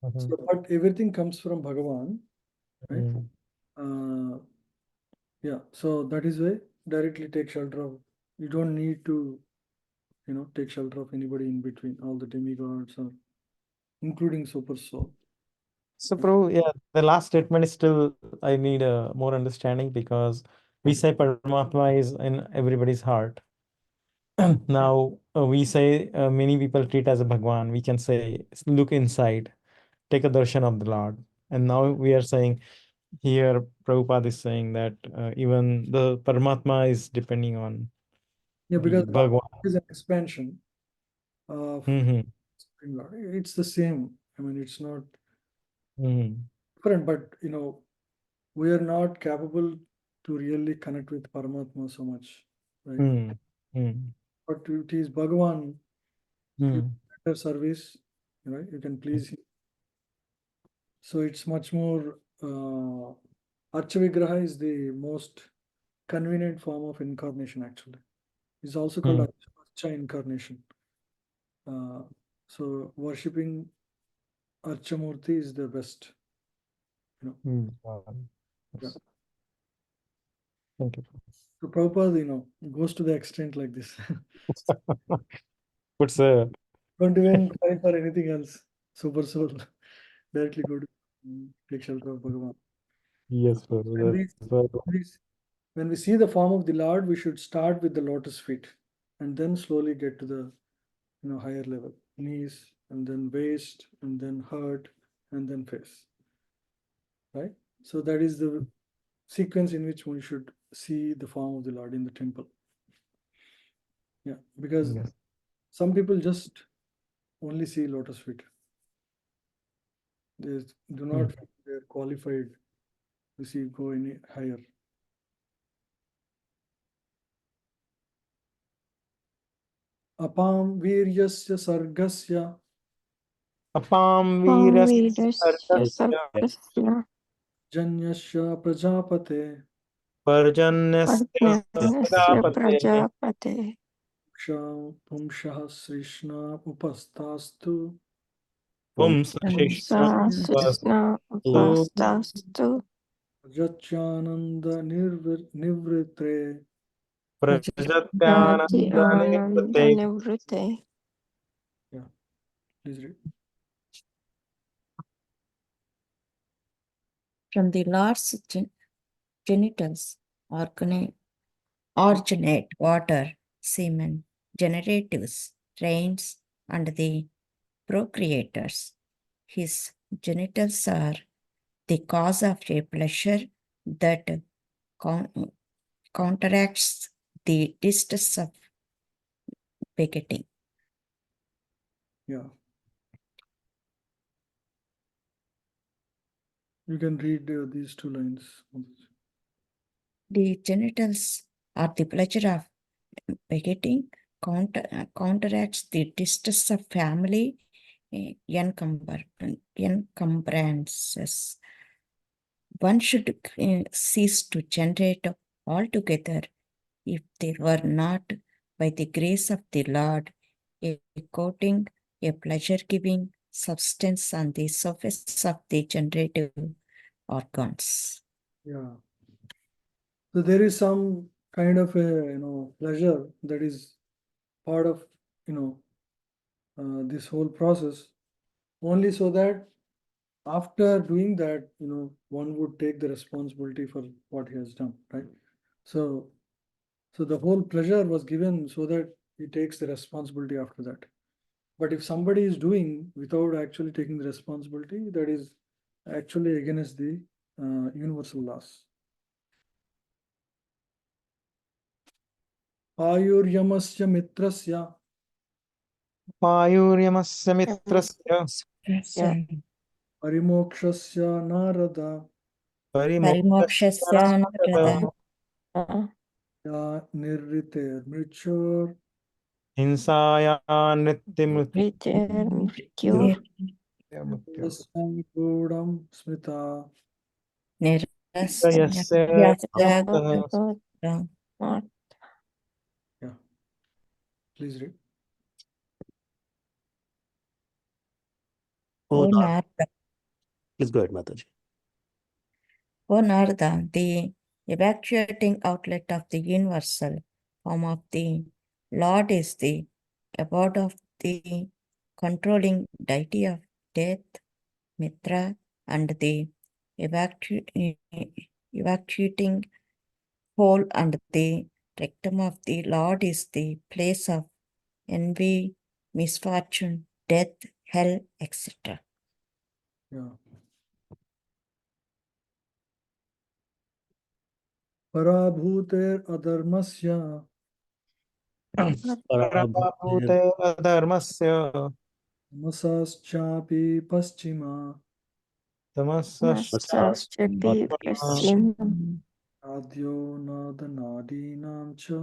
Mhm. So, but everything comes from Bhagavan, right? Mm. Uh, yeah. So that is why directly take shelter of. You don't need to, take shelter of anybody in between, all the demigods or including super soul. So, Prabhu, yeah, the last statement is still, I need a more understanding because we say Paramatma is in everybody's heart. Now, we say many people treat as a Bhagwan. We can say, look inside, take a darshan of the Lord. And now we are saying here, Prabhupada is saying that even the Paramatma is depending on Yeah, the because Bhagwan. is an expansion of Hmm. Supreme Lord. It's the same. I mean, it's not Hmm. different, but we are not capable to really connect with Paramatma so much, right? Hmm. Hmm. But it is Bhagavan, if you Hmm. render service, you can please him. So it's much more. Archa is the most convenient form of incarnation. Actually, it's also called Hmm. Archa incarnation. Uh, so worshipping Archamurti is the best. Hmm. Yeah. Yes. Thank you. So Prabhupada, goes to the extent like this. What's a Don't even try for anything else. Super soul. Directly go to take shelter of Bhagavan. yes, When Prabhu. we, we- when we see the form of the Lord, we should start with the lotus feet and then slowly get to the higher level. Knees and then waist and then heart and then face. Right? So that is the sequence in which we should see the form of the Lord in the temple. Yeah, because Yes. some people just only see lotus feet. They do not feel they're qualified to see go any higher. Apam viryasya sargasya Apam Om Veeras Vedasya Sarvasya janyasya prajapate Parjanyasya Parjnanasya Prajapate Prajapate pumshah srishna upastastu Pumsa Sa Shishna Sushna Vastu Upastastu Jachananda nivritre. Prati Prajatyananda Ananda Nivrite. Nivrute. Yeah, please read. From the Lord's genitals originate water, semen, generatives, rains, and the procreators. His genitals are the cause of a pleasure that counteracts the distress of begetting. Yeah, you can read these two lines. The genitals are the pleasure of begetting, counteracts the distress of family encumbrances. One should cease to generate altogether if they were not, by the grace of the Lord, a coating, a pleasure-giving substance on the surface of the generative organs. Yeah. So there is some kind of a pleasure that is part of this whole process, only so that after doing that, one would take the responsibility for what he has done, right? So the whole pleasure was given so that he takes the responsibility after that. But if somebody is doing without actually taking the responsibility, that is actually against the universal laws. Ayuryamasya mitrasya Payuryamस्य mitrasya Yeah. parimokshasya narada parimokshasya Parimokshasya narada Uh, ya nirriter mrichur hinsaya nrittimritya Return cure. gudam smita. yasya Yeah, please read. Oh, O Narada. Narada, Please go ahead, Mataji. O Narada, the evacuating outlet of the universal form of the Lord is the abode of the controlling deity of death, Mitra, and the evacuating hole and the rectum of the Lord is the place of envy, misfortune, death, hell, etc. Yeah. Parabhuter adharmasya parabhute adharmasya masaschapi paschima Masaschapi paschim adyo nadanadinam cha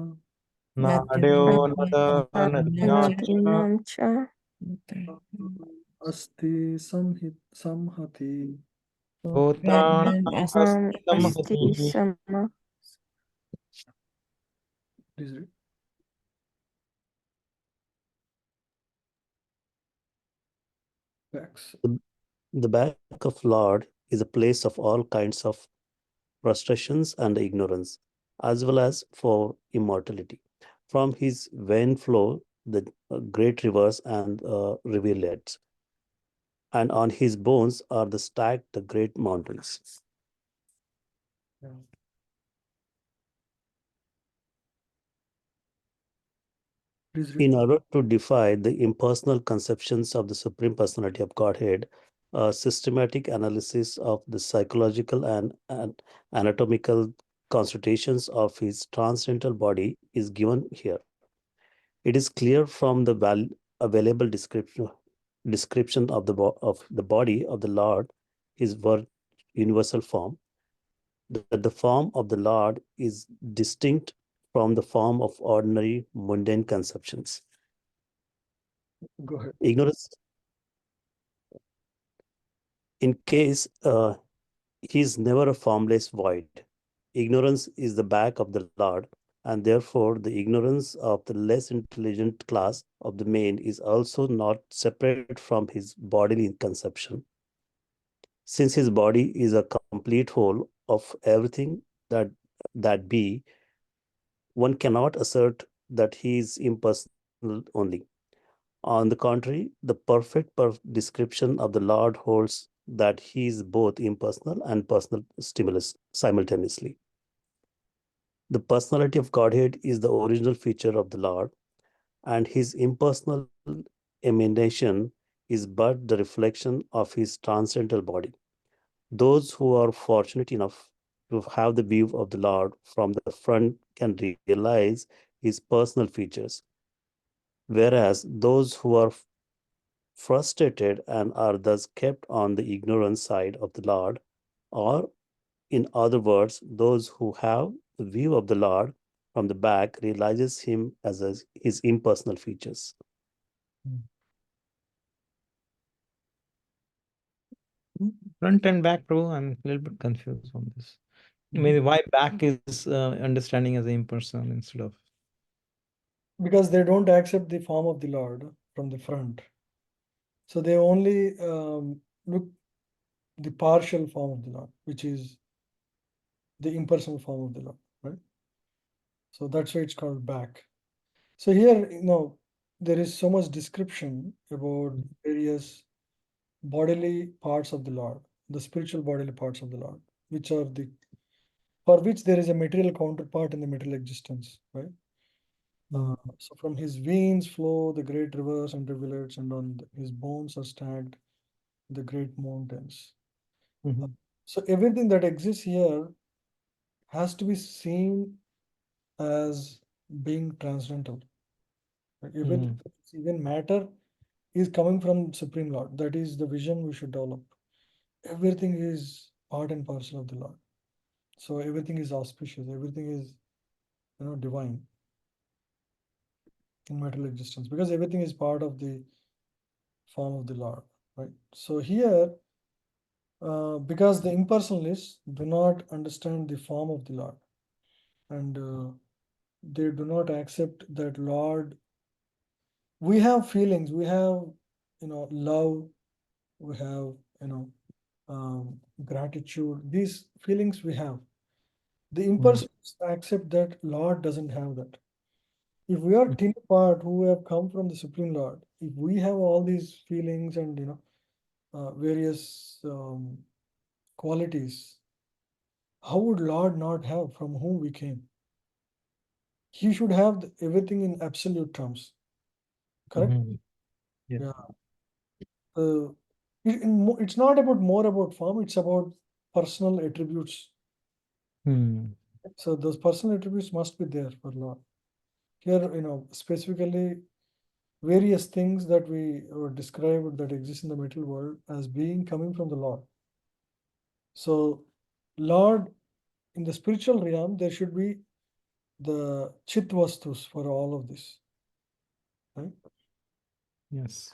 nadyo nadinam nadinam cha asti samhati. Putranam asti samhati. sama. Please read. Facts. The back of Lord is a place of all kinds of frustrations and ignorance, as well as for immortality. From his vein flow the great rivers and rivulets, and on his bones are the stacked the great mountains. Yeah. Please read. In order to defy the impersonal conceptions of the Supreme Personality of Godhead, a systematic analysis of the psychological and anatomical constitutions of his transcendental body is given here. It is clear from the available description of the body of the Lord, his universal form, that the form of the Lord is distinct from the form of ordinary mundane conceptions. Go ahead. Ignorance, in case he is never a formless void. Ignorance is the back of the Lord, and therefore the ignorance of the less intelligent class of the main is also not separate from his bodily conception. Since his body is a complete whole of everything that be, one cannot assert that he is impersonal only. On the contrary, the perfect description of the Lord holds that he is both impersonal and personal stimulus simultaneously. The personality of Godhead is the original feature of the Lord, and his impersonal emanation is but the reflection of his transcendental body. Those who are fortunate enough to have the view of the Lord from the front can realize his personal features, whereas those who are frustrated and are thus kept on the ignorant side of the Lord, or, in other words, those who have the view of the Lord, but are ignorant of his personality, are thus kept on the ignorant side of the Lord. Those who are frustrated and are thus kept on the ignorant side of the Lord, or, in other words, those who have the view of the Lord, but are ignorant of his personality, from the back realizes him as his impersonal features. Front and back, bro. I'm a little bit confused on this. Maybe why back is understanding as impersonal instead of. Because they don't accept the form of the Lord from the front. So they only look the partial form of the Lord, which is the impersonal form of the Lord, right? So that's why it's called back. So here, there is so much description about various bodily parts of the Lord, the spiritual bodily parts of the Lord, which are for which there is a material counterpart in the material existence, right? So from his veins flow the great rivers and rivulets, and on his bones are stacked the great mountains. So everything that exists here has to be seen as being transcendental. Everything, even matter, is coming from Supreme Lord. That is the vision we should develop. Everything is part and parcel of the Lord. So everything is auspicious. Everything is, divine in material existence, because everything is part of the form of the Lord, right? So here, because the impersonalists do not understand the form of the Lord, and they do not accept that Lord. We have feelings. We have, love. We have, gratitude. These feelings we have. The impersonalists accept that Lord doesn't have that. If we are tin part who have come from the Supreme Lord, if we have all these feelings and various qualities, how would Lord not have from whom we came? He should have everything in absolute terms, correct? Yeah. Uh, it's not about more about form; it's about personal attributes. So those personal attributes must be there for Lord. Here, specifically various things that we described that exist in the material world as being coming from the Lord. So, Lord, in the spiritual realm, there should be the chitvastus for all of this, right? Yes.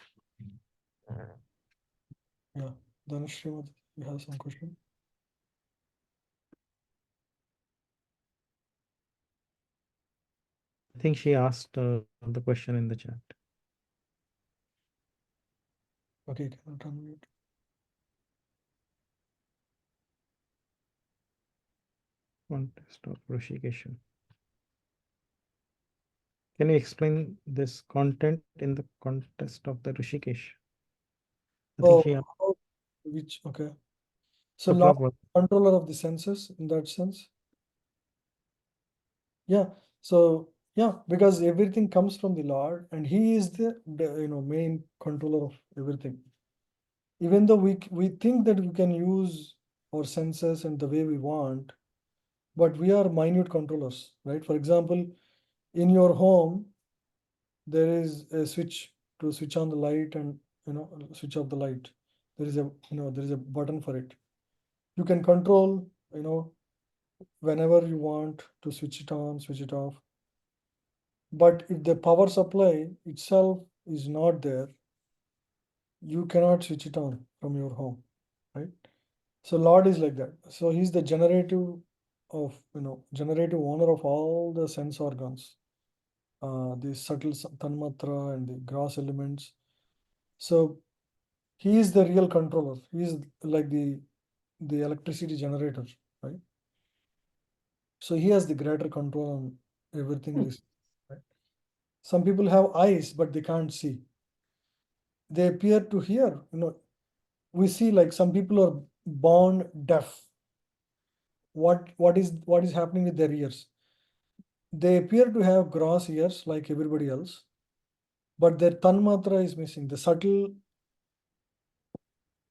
Yeah. Dhanashree, you have some question? I think she asked the question in the chat. Okay, cannot unmute. Context of Rishikesha. Can you explain this content in the context of the Rishikesh? I think she Which, okay. So, couple Lord, of words. controller of the senses in that sense. Yeah. So, yeah, because everything comes from the Lord, and He is the main controller of everything. Even though we think that we can use our senses and the way we want, but we are minute controllers, right? For example, in your home, there is a switch to switch on the light and switch off the light. There is a button for it. You can control, whenever you want to switch it on, switch it off. But if the power supply itself is not there, you cannot switch it on from your home, right? So Lord is like that. So He's the generative owner of all the sense organs, the subtle tanmatra and the gross elements. So He is the real controller. He is like the electricity generator, right? So He has the greater control on everything. This, right? Some people have eyes, but they can't see. They appear to hear. We see like some people are born deaf. What is happening with their ears? They appear to have gross ears like everybody else, but their tanmatra is missing. The subtle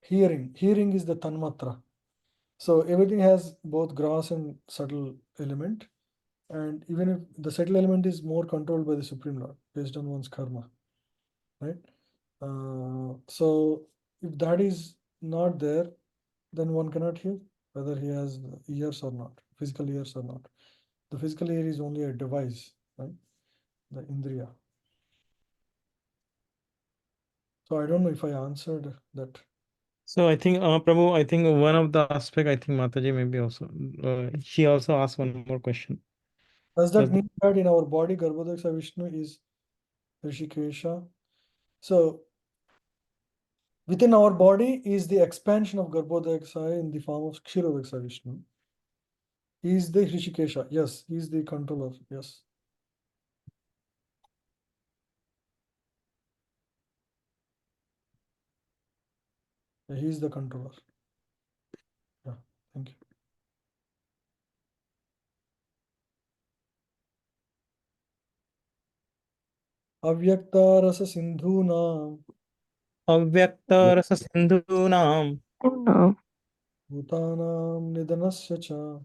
hearing is the tanmatra. So everything has both gross and subtle element, and even if the subtle element is more controlled by the Supreme Lord based on one's karma, right? So if that is not there, then one cannot hear whether he has ears or not, physical ears or not. The physical ear is only a device, right? The indriya. So I don't know if I answered that. So I think, Prabhu, I think one of the aspect, I think Mataji maybe also, she also asked one more question. Does that So- mean that in our body, Garbhodaksa Vishnu is Rishikesha? So within our body is the expansion of Garbhodaksa in the form of Kshirodaksa Vishnu. He is the Rishikesha. Yes, he is the controller. Yes. Yeah, he is the controller. Yeah, thank you. Avyakta rasa sindhuna Avyakta rasa sindhunam No. bhutanam nidanasya cha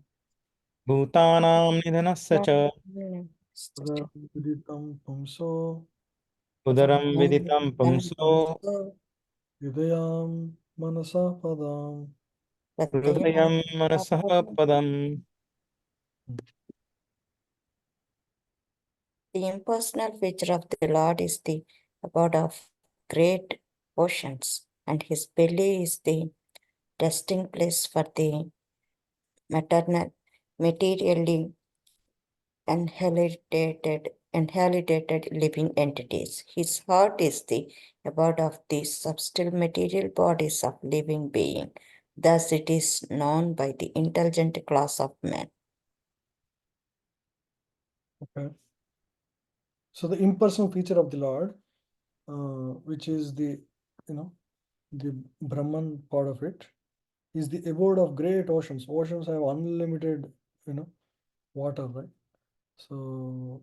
bhutanam nidhanasya cha viditam pumso udaram viditam pumso hridayam manasa padam. hridayam manasah padam. The impersonal feature of the Lord is the abode of great oceans, and his belly is the resting place for the materially inherited living entities. His heart is the abode of the subtle material bodies of living being. Thus it is known by the intelligent class of men. Okay. So the impersonal feature of the Lord, which is the the Brahman part of it, is the abode of great oceans. Oceans have unlimited, water, right? So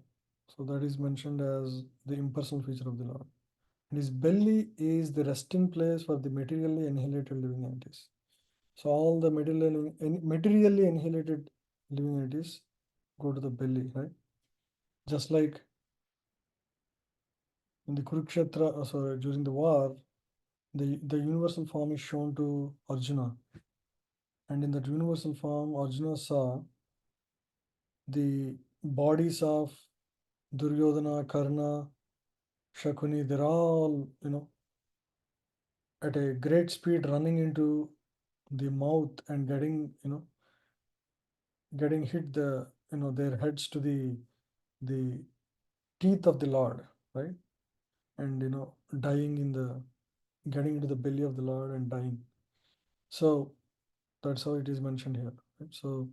that is mentioned as the impersonal feature of the Lord. And his belly is the resting place for the materially annihilated living entities. So all the materially annihilated living entities go to the belly, right? Just like in the Kurukshetra, sorry, during the war, the universal form is shown to Arjuna. And in that universal form, Arjuna saw the bodies of Duryodhana, Karna, Shakuni, they're all, at a great speed running into the mouth and getting hit their heads to the teeth of the Lord, right? And dying getting into the belly of the Lord and dying. So that's how it is mentioned here. Right? So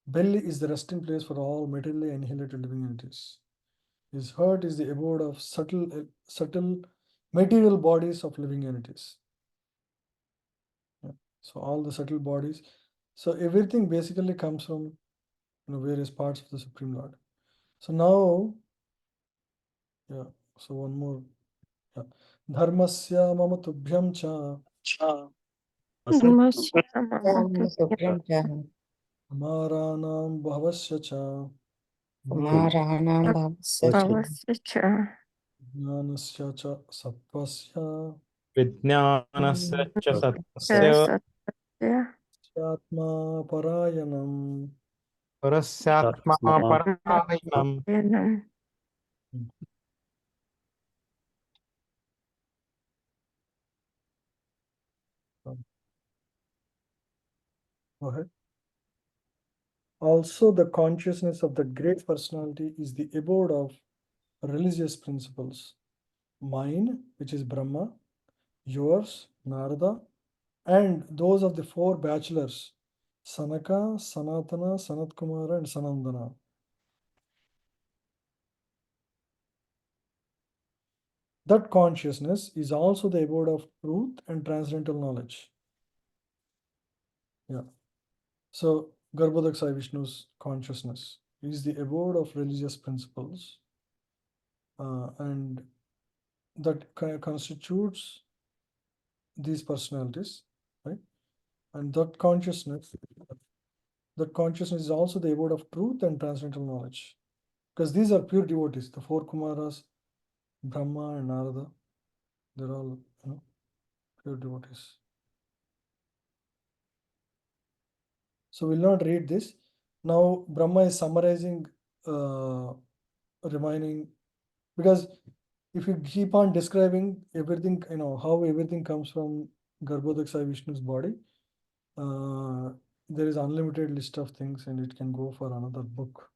belly is the resting place for all materially annihilated living entities. His heart is the abode of subtle material bodies of living entities. Yeah. So all the subtle bodies. So everything basically comes from various parts of the Supreme Lord. So now, yeah. So one more. Yeah. Dharmasya mama tubhyam cha Namaste, Namaste. amaranam bhavasya cha Maranam Namaste. jnanasya cha satvasya Vijnanasya cha satvasya Satya. atma parayanam. parasyatma parayanam. Yanam. Go ahead. Also, the consciousness of the great personality is the abode of religious principles. Mine, which is Brahma, yours, Narada, and those of the four bachelors, Sanaka, Sanatana, Sanatkumara, and Sanandana. That consciousness is also the abode of truth and transcendental knowledge. Yeah. So, Garbhodaksa Vishnu's consciousness is the abode of religious principles, and that constitutes these personalities, right? And that consciousness is also the abode of truth and transcendental knowledge, because these are pure devotees. The four Kumaras, Brahma and Narada, they're all pure devotees. So we'll not read this. Now Brahma is summarizing, reminding, because if you keep on describing everything, how everything comes from Garbhodaksa Vishnu's body, there is unlimited list of things and it can go for another book.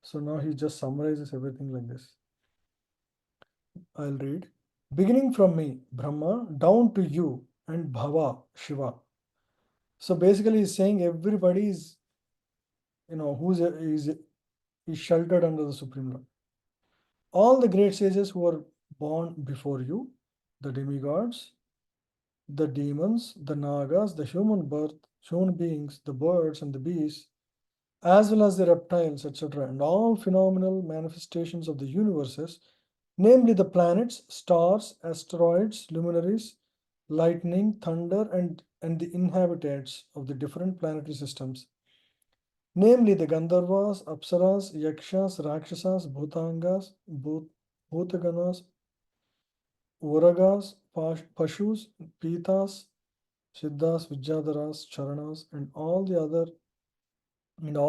So now he just summarizes everything like this. I'll read. Beginning from me, Brahma, down to you and Bhava, Shiva. So basically he's saying everybody is, is sheltered under the Supreme Lord. All the great sages who were born before you, the demigods, the demons, the nagas, the human beings, the birds and the beasts, as well as the reptiles, etc., and all phenomenal manifestations of the universes, namely the planets, stars, asteroids, luminaries, lightning, thunder, and the inhabitants of the different planetary systems, namely the Gandharvas, Apsaras, Yakshas, Rakshasas, Bhutangas, Bhutaganas, Uragas, Pashus, Pitas, Siddhas, Vidyadharas, Charanas, and all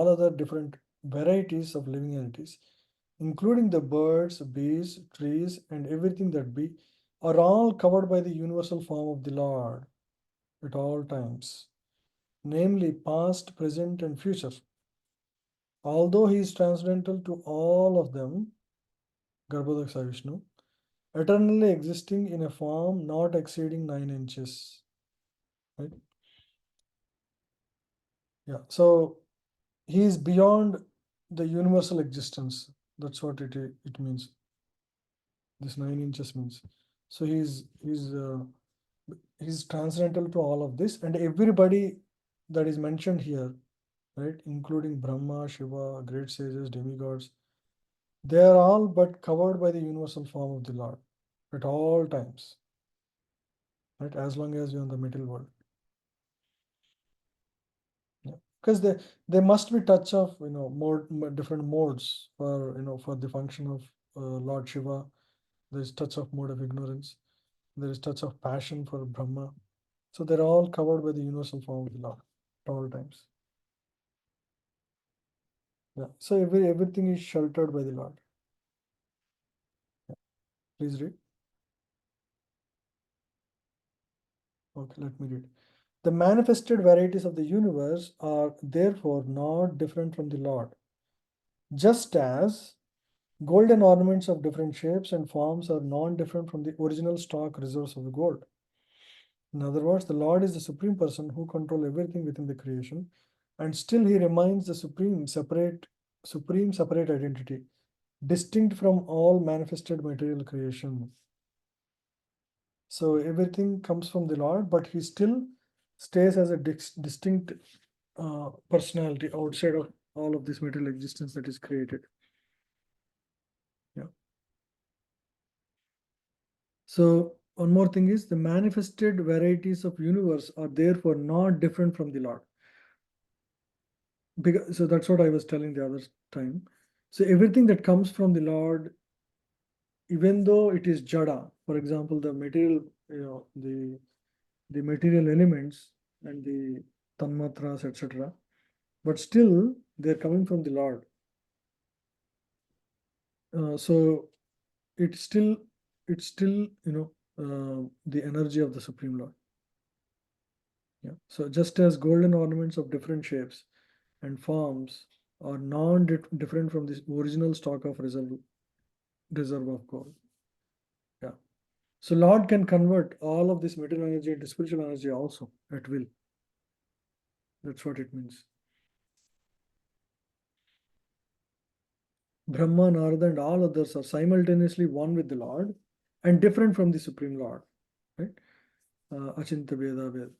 other different varieties of living entities, including the birds, beasts, trees, and everything that be, are all covered by the universal form of the Lord at all times, namely past, present, and future. Although he is transcendental to all of them, Garbhodaksa Vishnu, eternally existing in a form not exceeding 9 inches. Right? Yeah. So he is beyond the universal existence. That's what it means. This 9 inches means. So he's transcendental to all of this, and everybody that is mentioned here, right, including Brahma, Shiva, great sages, demigods, they are all but covered by the universal form of the Lord at all times, right, as long as you're in the material world. Yeah. Because there must be touch of more different modes for for the function of Lord Shiva. There is touch of mode of ignorance. There is touch of passion for Brahma. So they're all covered by the universal form of the Lord at all times. Yeah. So everything is sheltered by the Lord. Yeah. Please read. Okay, let me read. The manifested varieties of the universe are therefore not different from the Lord. Just as golden ornaments of different shapes and forms are non-different from the original stock reserves of the gold. In other words, the Lord is the supreme person who controls everything within the creation, and still he remains the supreme separate identity, distinct from all manifested material creation. So everything comes from the Lord, but he still stays as a distinct personality outside of all of this material existence that is created. Yeah. So one more thing is the manifested varieties of universe are therefore not different from the Lord. So that's what I was telling the other time. So everything that comes from the Lord, even though it is jada, for example, the material, the material elements and the tanmatras, etc., but still they're coming from the Lord. So it's still the energy of the Supreme Lord. Yeah. So just as golden ornaments of different shapes and forms are non-different from this original stock of reserve of gold. Yeah. So Lord can convert all of this material energy into spiritual energy also at will. That's what it means. Brahma, Narada, and all others are simultaneously one with the Lord and different from the Supreme Lord. Right? Achinta Veda Ved.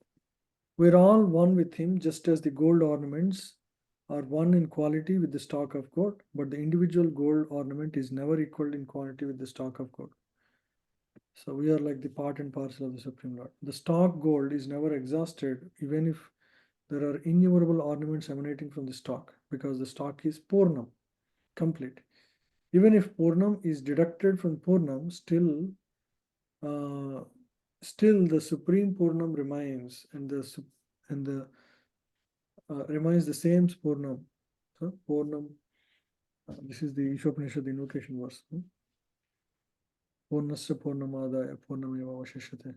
We're all one with him, just as the gold ornaments are one in quality with the stock of gold, but the individual gold ornament is never equal in quantity with the stock of gold. So we are like the part and parcel of the Supreme Lord. The stock gold is never exhausted, even if there are innumerable ornaments emanating from the stock, because the stock is Purnam, complete. Even if Purnam is deducted from Purnam, still the Supreme Purnam remains, and remains the same Purnam. So Purnam, this is the Ishopanishad invocation verse. Purnasya Purnamadaya Purnameva Avashishyate.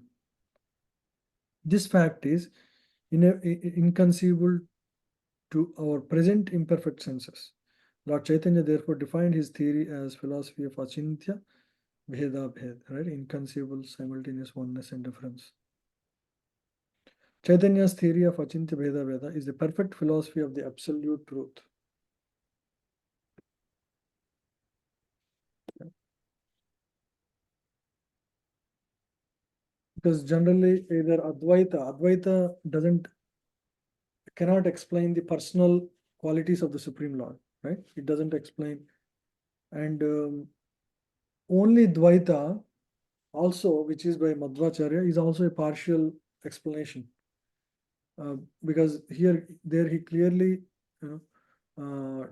This fact is inconceivable to our present imperfect senses. Lord Chaitanya therefore defined his theory as philosophy of achintya bheda bhed, right? Inconceivable, simultaneous oneness and difference. Chaitanya's theory of achintya bheda bheda is the perfect philosophy of the absolute truth. Because generally either Advaita cannot explain the personal qualities of the Supreme Lord, right? It doesn't explain. And only Dvaita also, which is by Madhvacharya, is also a partial explanation. Because there he clearly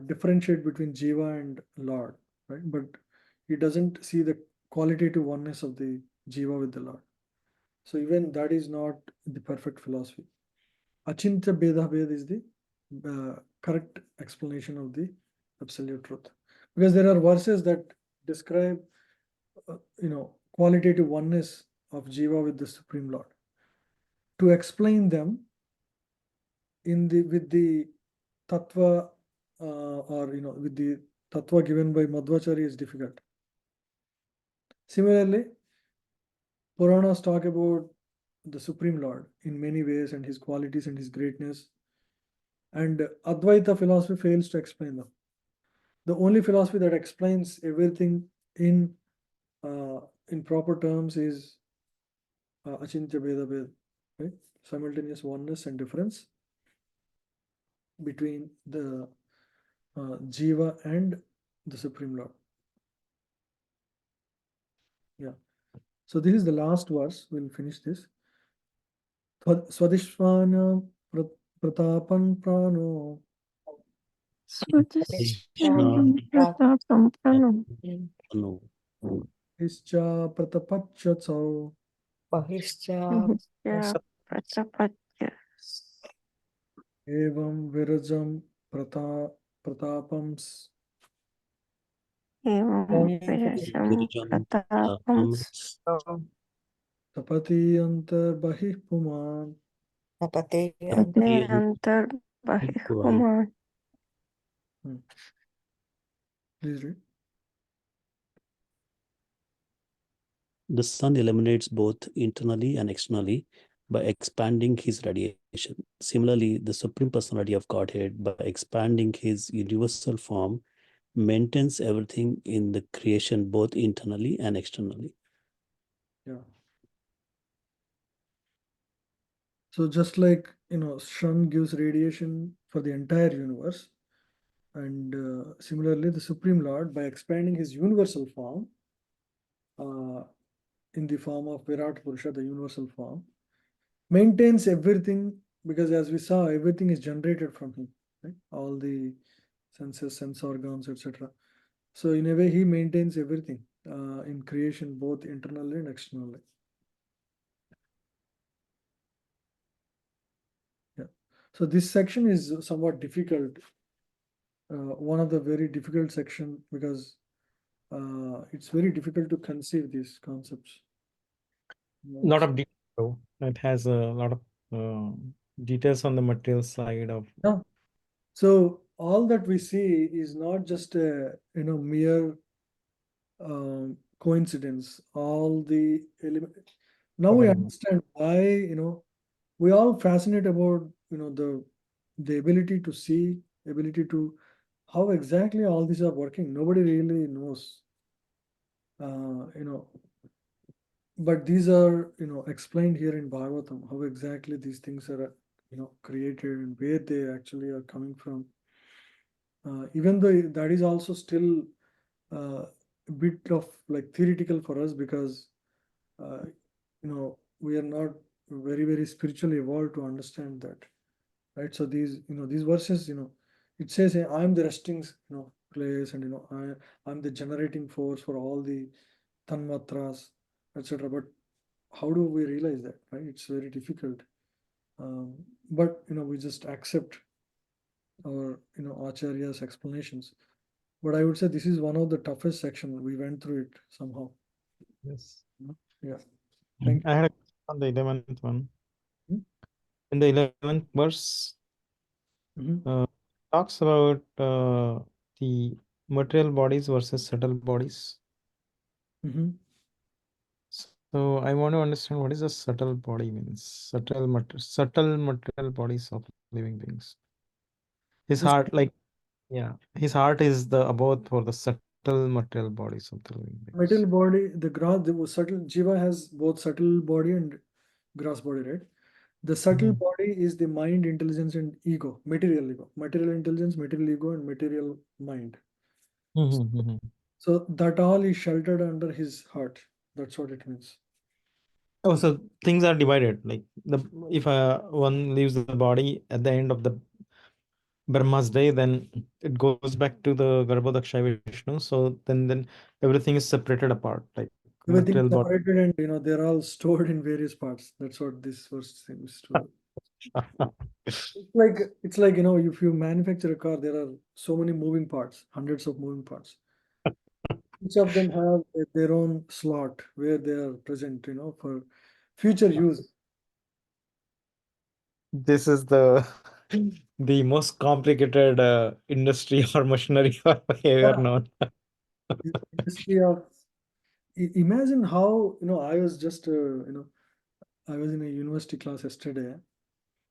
differentiate between Jiva and Lord, right? But he doesn't see the qualitative oneness of the Jiva with the Lord. So even that is not the perfect philosophy. Achintya Bheda Bhed is the correct explanation of the absolute truth. Because there are verses that describe, qualitative oneness of Jiva with the Supreme Lord. To explain them with the tattva with the tattva given by Madhvacharya is difficult. Similarly, Puranas talk about the Supreme Lord in many ways and his qualities and his greatness. And Advaita philosophy fails to explain them. The only philosophy that explains everything in proper terms is Achintya Bheda Bhed, right? Simultaneous oneness and difference between the Jiva and the Supreme Lord. Yeah. So this is the last verse. We'll finish this. Swadishvana Pratapan Prano Swadhisyanam pratapam pranam No. Ischa Pratapachyatso Bahishcha Mahitya pratapatya Evam Virajam Pratapams evam virasham pratapam Tapati Antar Bahih Puman. Tapate Ate antar bahihuman. Please read. The sun illuminates both internally and externally by expanding his radiation. Similarly, the Supreme Personality of Godhead, by expanding his universal form, maintains everything in the creation both internally and externally. Yeah. So just like sun gives radiation for the entire universe, and similarly the Supreme Lord, by expanding his universal form in the form of Virat Purusha, the universal form, maintains everything, because as we saw, everything is generated from him, right? All the senses, sense organs, etc. So in a way, he maintains everything in creation, both internally and externally. Yeah. So this section is somewhat difficult. One of the very difficult section, because it's very difficult to conceive these concepts. Lot of detail. It has a lot of details on the material side of. Yeah. So all that we see is not just a mere coincidence. All the elements. Now we understand why we all fascinated about the ability to see, ability to how exactly all these are working. Nobody really knows. But these are explained here in Bhagavatam, how exactly these things are created and where they actually are coming from. Even though that is also still a bit of like theoretical for us, because we are not very, very spiritually evolved to understand that, right? So these verses, it says, I am the resting place, and I'm the generating force for all the tanmatras, etc. But how do we realize that, right? It's very difficult. But we just accept our Acharya's explanations. But I would say this is one of the toughest section. We went through it somehow. Yes. Yeah. Thank I had a question on the 11th one. Hmm? In the 11th verse, Mhm. talks about the material bodies versus subtle bodies. Mhm. So I want to understand what is a subtle body means. Subtle material bodies of living beings. His This heart, like, yeah, his heart is the abode for the subtle material bodies of the living beings. material body, the subtle jiva has both subtle body and gross body, right? The subtle Mhm. body is the mind, intelligence, and ego, material ego, material intelligence, material ego, and material mind. Mhm, mhm. So that all is sheltered under his heart. That's what it means. Oh, so things are divided. Like if one leaves the body at the end of the Brahma's day, then it goes back to the Garbhodaksha Vishnu. So then everything is separated apart, like Everything is material body. separated and they're all stored in various parts. That's what this verse seems to. It's like if you manufacture a car, there are so many moving parts, hundreds of moving parts. Each of them have their own slot where they are present, for future use. This is the the most complicated industry or machinery ever Yeah, known. the industry of imagine how I was just I was in a university class yesterday.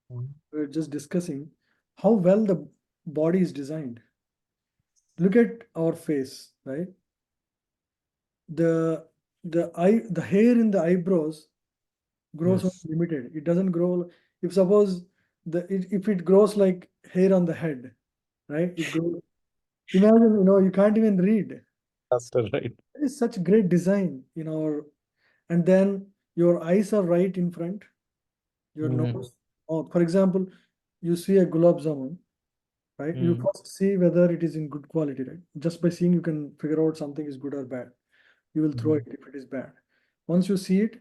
We were just discussing how well the body is designed. Look at our face, right? The hair in the eyebrows grows only Yes. limited. It doesn't grow. If suppose if it grows like hair on the head, right? It grows. Imagine, you can't even read. That's right. It is such great design in our, and then your eyes are right in front, your Mm, nose. Oh, for example, you see a gulab jamun, right? You mm, first see whether it is in good quality, right? Just by seeing, you can figure out something is good or bad. You will throw it mhm, if it is bad. Once you see it,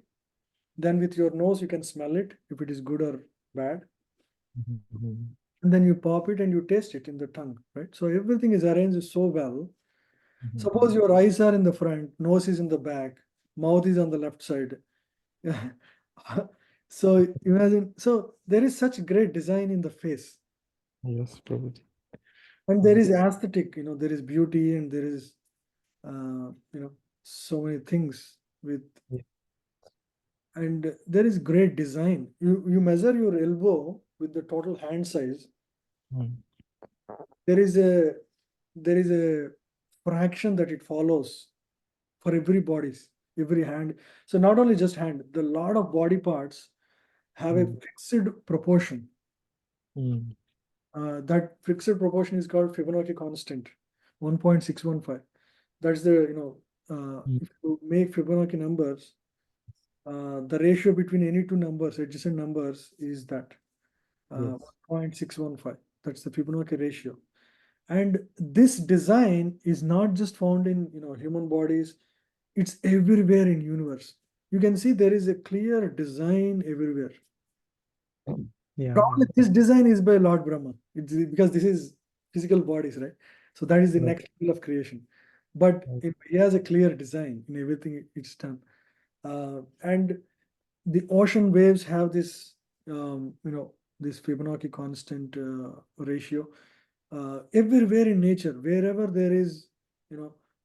then with your nose you can smell it if it is good or bad, mhm, mhm, and then you pop it and you taste it in the tongue, right? So everything is arranged so well. Suppose mhm. your eyes are in the front, nose is in the back, mouth is on the left side. So imagine, so there is such great design in the face, Yes, Prabhuji. and there is Yes. aesthetic, there is beauty, and there is so many things with, Yeah. and there is great design. You measure your elbow with the total hand size. Mm, There is a fraction that it follows for every bodies, every hand. So not only just hand, the lot of body parts have a mm, fixed proportion. mm, That fixed proportion is called Fibonacci constant, 1.615. That's the, mm. if you make Fibonacci numbers, the ratio between any two numbers, adjacent numbers, is that Yes. 1.615. That's the Fibonacci ratio. And this design is not just found in human bodies, it's everywhere in universe. You can see there is a clear design everywhere. Yeah, yeah. Probably this design is by Lord Brahma. It's because this is physical bodies, right? So that is the Right. next level of creation. But Right. he has a clear design in everything it's done. And the ocean waves have this, this Fibonacci constant ratio. Everywhere in nature, wherever there is,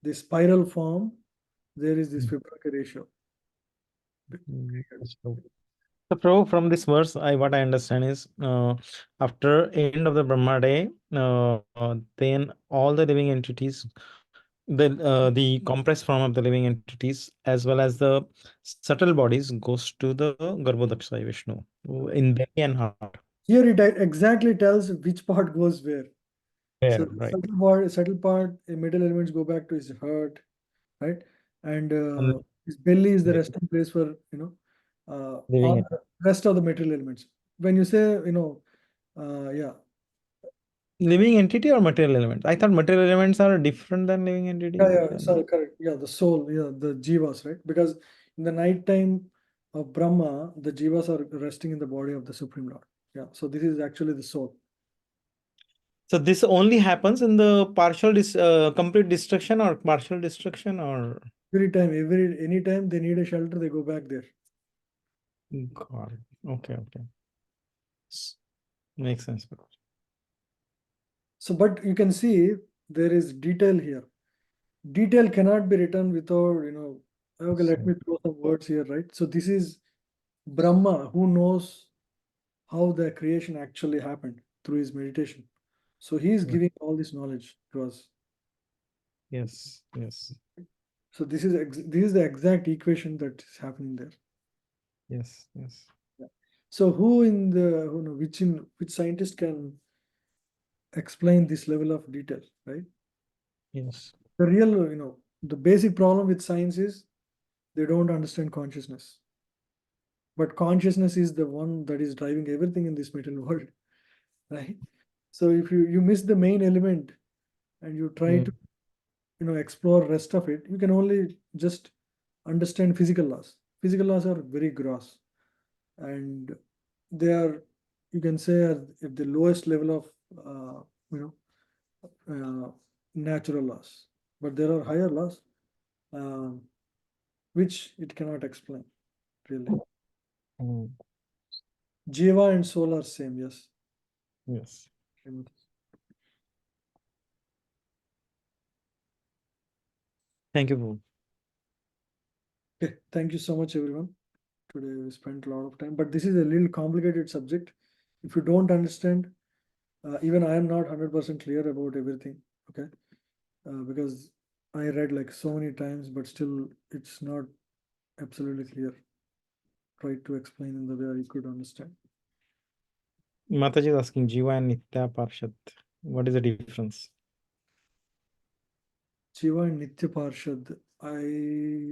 the spiral form, there is this Mm, Fibonacci ratio. that's true. So, Prabhu, from this verse, what I understand is, after end of the Brahma day, then all the living entities, the compressed form of the living entities, as well as the subtle bodies, goes to the Garbhodaksha Vishnu in belly and heart. Here it exactly tells which part goes where. So There, the right? subtle part, metal elements go back to his heart, right? And And his belly is the the resting place for living all en- the rest of the material elements. When you say yeah, living entity or material elements. I thought material elements are different than living entities. sorry, correct, yeah, the soul, yeah, the jivas, right? Because in the night time of Brahma, the jivas are resting in the body of the Supreme Lord. Yeah, so this is actually the soul. So this only happens in the complete destruction or partial destruction, or Anytime they need a shelter, they go back there. God. Okay. Makes sense. So, but you can see there is detail here. Detail cannot be written without, okay, let me throw some words here, right? So this is Brahma who knows how the creation actually happened through his meditation. So he is Yeah. giving all this knowledge to us. Yes. So this is the exact equation that is happening there. Yes. So which scientist can explain this level of detail, right? Yes. The real, the basic problem with science is they don't understand consciousness. But consciousness is the one that is driving everything in this material world, right? So if you miss the main element and you try to, explore rest of it, you can only just understand physical laws. Physical laws are very gross, and they are, you can say, at the lowest level of, natural laws. But there are higher laws, which it cannot explain, really. Mm. Jiva and soul are same, yes. Yes. Thank you, Prabhu. Okay, thank you so much, everyone. Today we spent a lot of time, but this is a little complicated subject. If you don't understand, even I am not 100% clear about everything, okay? Because I read like so many times, but still it's not absolutely clear. Try to explain in the way I could understand. Mataji is asking Jiva and Nitya Parshad. What is the difference? Jiva and Nitya Parshad.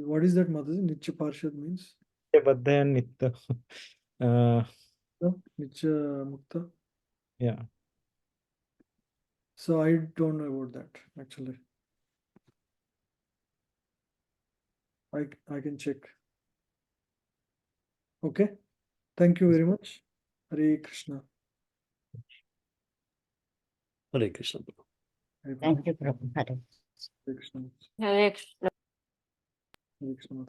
What is that, Mataji? Nitya Parshad means? Badhya and Nitya. Nitya Mukta. Yeah. So I don't know about that actually. I can check. Okay. Thank you very much. Hare Krishna. Hare Krishna. Hare Thank you, Prabhu. Hare. Krishna. Hare Krishna. Hare Krishna.